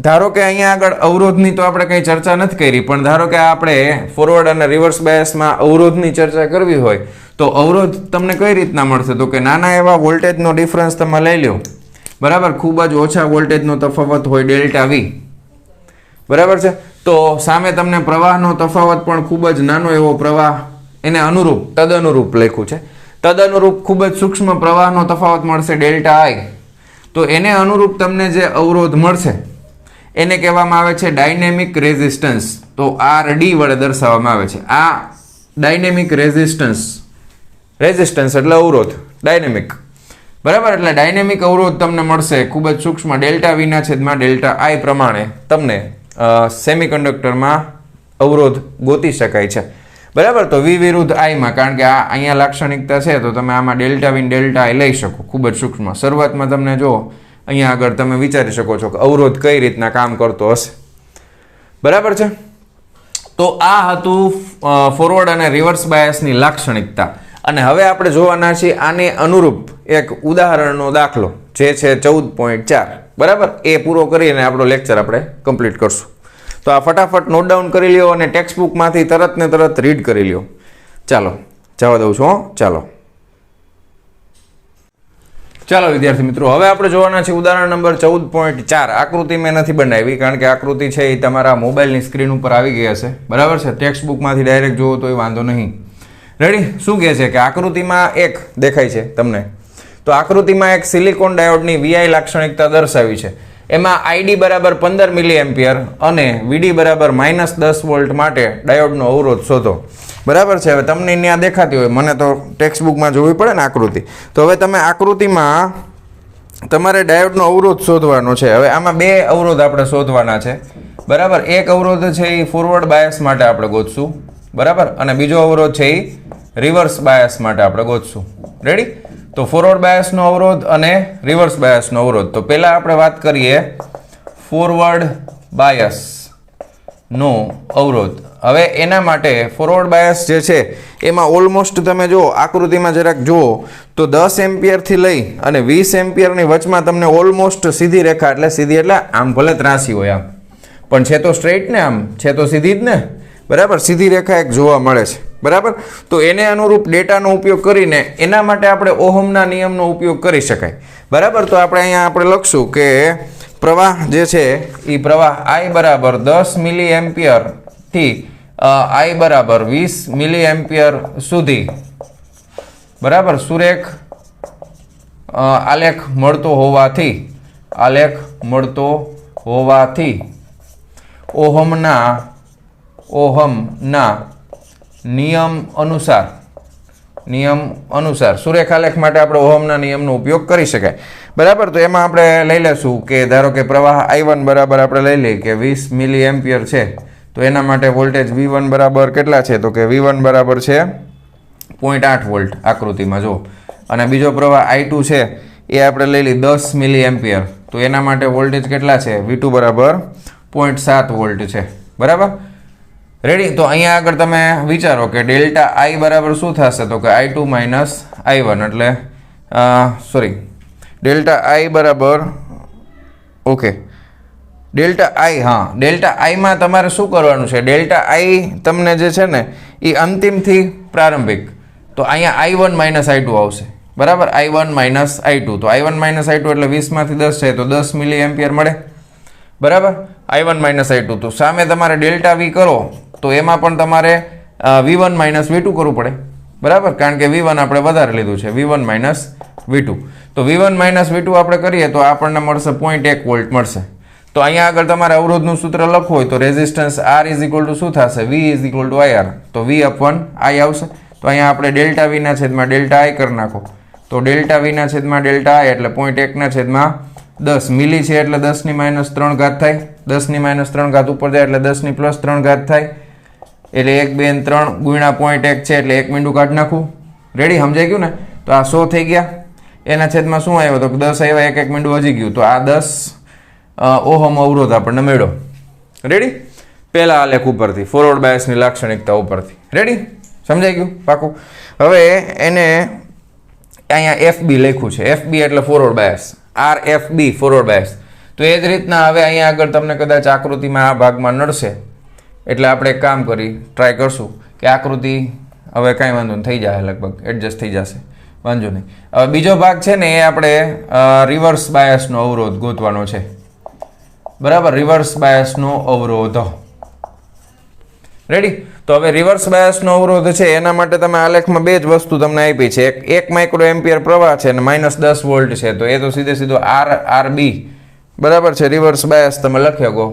ધારો કે અહીંયા આગળ અવરોધની તો આપણે કંઈ ચર્ચા નથી કરી, પણ ધારો કે આપણે ફોરવર્ડ અને રિવર્સ બાયસમાં અવરોધની ચર્ચા કરવી હોય તો અવરોધ તમને કઈ રીતના મળશે? તો કે નાના એવા વોલ્ટેજનો ડિફરન્સ તમે લઈ લો, બરાબર. ખૂબ જ ઓછા વોલ્ટેજનો તફાવત હોય, ડેલ્ટા વી, બરાબર છે. તો સામે તમને પ્રવાહનો તફાવત પણ ખૂબ જ નાનો એવો પ્રવાહ, એને અનુરૂપ, તદનુરૂપ લખ્યું છે, તદનુરૂપ ખૂબ જ સૂક્ષ્મ પ્રવાહનો તફાવત મળશે, ડેલ્ટા આઈ. તો એને અનુરૂપ તમને જે અવરોધ મળશે એને કહેવામાં આવે છે ડાયનેમિક રેઝિસ્ટન્સ. તો RD વડે દર્શાવવામાં આવે છે. આ ડાયનેમિક રેઝિસ્ટન્સ, રેઝિસ્ટન્સ એટલે અવરોધ, ડાયનેમિક, બરાબર. એટલે ડાયનેમિક અવરોધ તમને મળશે ખૂબ જ સૂક્ષ્મ, ડેલ્ટા વીના છેદમાં ડેલ્ટા આઈ પ્રમાણે તમને સેમિકન્ડક્ટરમાં અવરોધ ગોતી શકાય છે, બરાબર. તો વી વિરુદ્ધ આઈમાં, કારણ કે આ અહીંયા લાક્ષણિકતા છે તો તમે આમાં ડેલ્ટા વીન ડેલ્ટા આઈ લઈ શકો, ખૂબ જ સૂક્ષ્મ. શરૂઆતમાં તમને જો અહીંયા આગળ તમે વિચારી શકો છો કે અવરોધ કઈ રીતના કામ કરતો હશે, બરાબર છે. તો આ હતું ફોરવર્ડ અને રિવર્સ બાયસની લાક્ષણિકતા. અને હવે આપણે જોવાના છીએ આને અનુરૂપ એક ઉદાહરણનો દાખલો, જે છે 14.4, બરાબર. એ પૂરો કરીને આપણો લેક્ચર આપણે કમ્પ્લીટ કરશું. તો આ ફટાફટ નોટ ડાઉન કરી લ્યો અને ટેક્સ્ટ બુકમાંથી તરત ને તરત રીડ કરી લ્યો. ચાલો જવા દઉં છું. ચાલો વિદ્યાર્થી મિત્રો, હવે આપણે જોવાના છે ઉદાહરણ નંબર 14.4. આકૃતિ મેં નથી બનાવી, કારણ કે આકૃતિ છે એ તમારા મોબાઈલની સ્ક્રીન ઉપર આવી ગઈ હશે, બરાબર છે. ટેક્સ્ટ બુકમાંથી ડાયરેક્ટ જોવો તો એ વાંધો નહીં. રેડી? શું કહે છે કે આકૃતિમાં એક દેખાય છે તમને, તો આકૃતિમાં એક સિલિકોન ડાયોડની VI લાક્ષણિકતા દર્શાવી છે. એમાં ID બરાબર 15 મિલી એમ્પિયર અને VD બરાબર -10 વોલ્ટ માટે ડાયોડનો અવરોધ શોધો, બરાબર છે. હવે તમને ત્યાં દેખાતી હોય, મને તો ટેક્સ્ટ બુકમાં જોવી પડે ને આકૃતિ. તો હવે તમે આકૃતિમાં તમારે ડાયોડનો અવરોધ શોધવાનો છે. હવે આમાં બે અવરોધ આપણે શોધવાના છે, બરાબર. એક અવરોધ છે એ ફોરવર્ડ બાયસ માટે આપણે ગોતશું, બરાબર. અને બીજો અવરોધ છે એ રિવર્સ બાયસ માટે આપણે ગોતશું. રેડી? તો ફોરવર્ડ બાયસનો અવરોધ અને રિવર્સ બાયસનો અવરોધ. તો પહેલા આપણે વાત કરીએ ફોરવર્ડ બાયસનો અવરોધ. હવે એના માટે ફોરવર્ડ બાયસ જે છે એમાં ઓલમોસ્ટ તમે જો આકૃતિમાં જરાક જુઓ તો 10 એમ્પિયરથી લઈ અને 20 એમ્પિયરની વચમાં તમને ઓલમોસ્ટ સીધી રેખા, એટલે સીધી એટલે આમ ભલે ત્રાસી હોય આમ, પણ છે તો સ્ટ્રેઇટ ને, આમ છે તો સીધી જ ને, બરાબર. સીધી રેખા એક જોવા મળે છે, બરાબર. તો એને અનુરૂપ ડેટાનો ઉપયોગ કરીને એના માટે આપણે ઓહમના નિયમનો ઉપયોગ કરી શકાય, બરાબર. તો આપણે અહીંયા આપણે લખશું કે પ્રવાહ જે છે એ પ્રવાહ I બરાબર 10 મિલી એમ્પિયરથી I બરાબર 20 મિલી એમ્પિયર સુધી, બરાબર, સુરેખ આલેખ મળતો હોવાથી ઓહમના નિયમ અનુસાર સુરેખ આલેખ માટે આપણે ઓહમના નિયમનો ઉપયોગ કરી શકાય, બરાબર. તો એમાં આપણે લઈ લેશું કે ધારો કે પ્રવાહ I1 બરાબર આપણે લઈ લઈએ કે 20 મિલી એમ્પિયર છે, તો એના માટે વોલ્ટેજ V1 બરાબર કેટલા છે? તો કે V1 બરાબર છે 0.8 વોલ્ટ આકૃતિમાં જો. અને બીજો પ્રવાહ I2 છે એ આપણે લઈ લઈએ 10 મિલી એમ્પિયર, તો એના માટે વોલ્ટેજ કેટલા છે? V2 બરાબર 0.7 વોલ્ટ છે, બરાબર. રેડી? તો અહીંયા આગળ તમે વિચારો કે ડેલ્ટા I બરાબર શું થશે? તો કે I2 માઇનસ I1, એટલે ડેલ્ટા I બરાબર, ઓકે, ડેલ્ટા I, હા, ડેલ્ટા Iમાં તમારે શું કરવાનું છે? ડેલ્ટા I તમને જે છે ને એ અંતિમથી પ્રારંભિક, તો અહીંયા I1 માઇનસ I2 આવશે, બરાબર. I1 માઇનસ I2, તો I1 માઇનસ I2 એટલે 20માંથી 10 છે તો 10 મિલી એમ્પિયર મળે, બરાબર. I1 minus I2. તો સામે તમારે ડેલ્ટા V કરો તો એમાં પણ તમારે V1 માઇનસ V2 કરવું પડે, બરાબર, કારણ કે V1 આપણે વધારે લીધું છે, V1 માઇનસ V2. તો V1 માઇનસ V2 આપણે કરીએ તો આપણને મળશે 0.1 વોલ્ટ મળશે. તો અહીંયા આગળ તમારે અવરોધનું સૂત્ર લખવું હોય તો resistance R is equal to શું થશે? V is equal to IR. તો V અપોન I આવશે. તો અહીંયા આપણે ડેલ્ટા V ના છેદમાં ડેલ્ટા I કરી નાખો. તો ડેલ્ટા V ના છેદમાં ડેલ્ટા I એટલે 0.1 ના છેદમાં 10 મિલી છે એટલે 10 ની માઇનસ 3 ઘાત થાય. 10 ની માઇનસ 3 ઘાત ઉપર જાય એટલે 10 ની પ્લસ 3 ઘાત થાય. એટલે 1 2 અને 3 ગુણ્યા 0.1 છે એટલે 1 મીંડું કાઢી નાખું. રેડી? સમજાઈ ગયું ને? તો આ 100 થઈ ગયા. એના છેદમાં શું આવ્યો? તો 10 આવ્યા, 1 મીંડું હજી ગયું. તો આ 10 ઓહમ અવરોધ આપણને મળ્યો. રેડી? પહેલા આલેખ ઉપરથી, ફોરવર્ડ બાયસની લાક્ષણિકતા ઉપરથી. રેડી? સમજાઈ ગયું? પાકું. હવે એને અહીંયા FB લખ્યું છે. FB એટલે forward bias, RFB forward bias. તો એ જ રીતના હવે અહીંયા આગળ તમને કદાચ આકૃતિમાં આ ભાગમાં નડશે એટલે આપણે એક કામ કરી ટ્રાય કરશું કે આકૃતિ હવે કાંઈ વાંધો નહીં, થઈ જાય, લગભગ એડજસ્ટ થઈ જશે, વાંધો નહીં. હવે બીજો ભાગ છે ને એ આપણે રિવર્સ બાયસનો અવરોધ ગોતવાનો છે, બરાબર, રિવર્સ બાયસનો અવરોધ. રેડી? તો હવે રિવર્સ બાયસનો અવરોધ છે એના માટે તમે આલેખમાં બે જ વસ્તુ તમને આપી છે. એક માઇક્રો એમ્પિયર પ્રવાહ છે અને -10 વોલ્ટ છે. તો એ તો સીધો RB, બરાબર છે, રિવર્સ બાયસ તમે લખી શકો,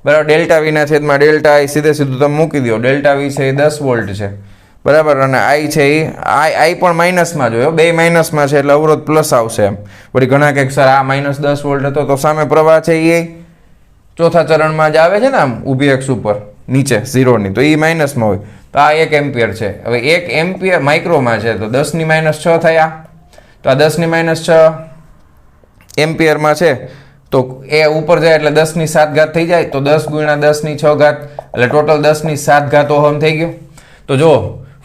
બરાબર. ડેલ્ટા V ના છેદમાં ડેલ્ટા I સીધું તમે મૂકી દો. ડેલ્ટા V છે એ 10 વોલ્ટ છે, બરાબર, અને I છે એ I પણ માઇનસમાં જોયો, બે માઇનસમાં છે એટલે અવરોધ પ્લસ આવશે. એમ વળી ઘણા કંઈક સર આ -10 વોલ્ટ હતો તો સામે પ્રવાહ છે એ ચોથા ચરણમાં જ આવે છે ને, આમ ઊભી અક્ષ ઉપર નીચે 0 તો એ માઇનસમાં હોય. તો આ 1 એમ્પિયર છે. હવે 1 એમ્પિયર માઇક્રોમાં છે તો 10 ની -6 થયા. તો આ 10 ની -6 એમ્પિયરમાં છે તો એ ઉપર જાય એટલે 10 ની 7 ઘાત થઈ જાય. તો 10 ગુણ્યા 10 ની 6 ઘાત એટલે ટોટલ 10 ની 7 ઘાત ઓહમ થઈ ગયો. તો જો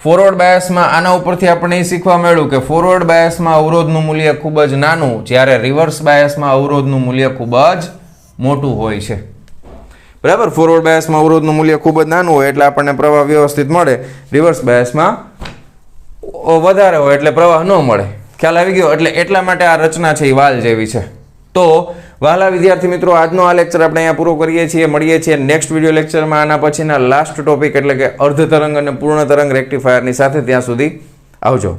ફોરવર્ડ બાયસમાં આના ઉપરથી આપણે એ શીખવા મળ્યું કે ફોરવર્ડ બાયસમાં અવરોધનું મૂલ્ય ખૂબ જ નાનું, જ્યારે રિવર્સ બાયસમાં અવરોધનું મૂલ્ય ખૂબ જ મોટું હોય છે, બરાબર. ફોરવર્ડ બાયસમાં અવરોધનું મૂલ્ય ખૂબ જ નાનું હોય એટલે આપણને પ્રવાહ વ્યવસ્થિત મળે. રિવર્સ બાયસમાં વધારે હોય એટલે પ્રવાહ ન મળે. ખ્યાલ આવી ગયો? એટલે એટલા માટે આ રચના છે એ વાલ જેવી છે. તો વહાલા વિદ્યાર્થી મિત્રો, આજનો આ લેક્ચર આપણે અહીંયા પૂરો કરીએ છીએ. મળીએ છીએ નેક્સ્ટ વિડીયો લેક્ચરમાં આના પછીના લાસ્ટ ટોપિક એટલે કે અર્ધ તરંગ અને પૂર્ણ તરંગ રેક્ટિફાયરની સાથે. ત્યાં સુધી આવજો.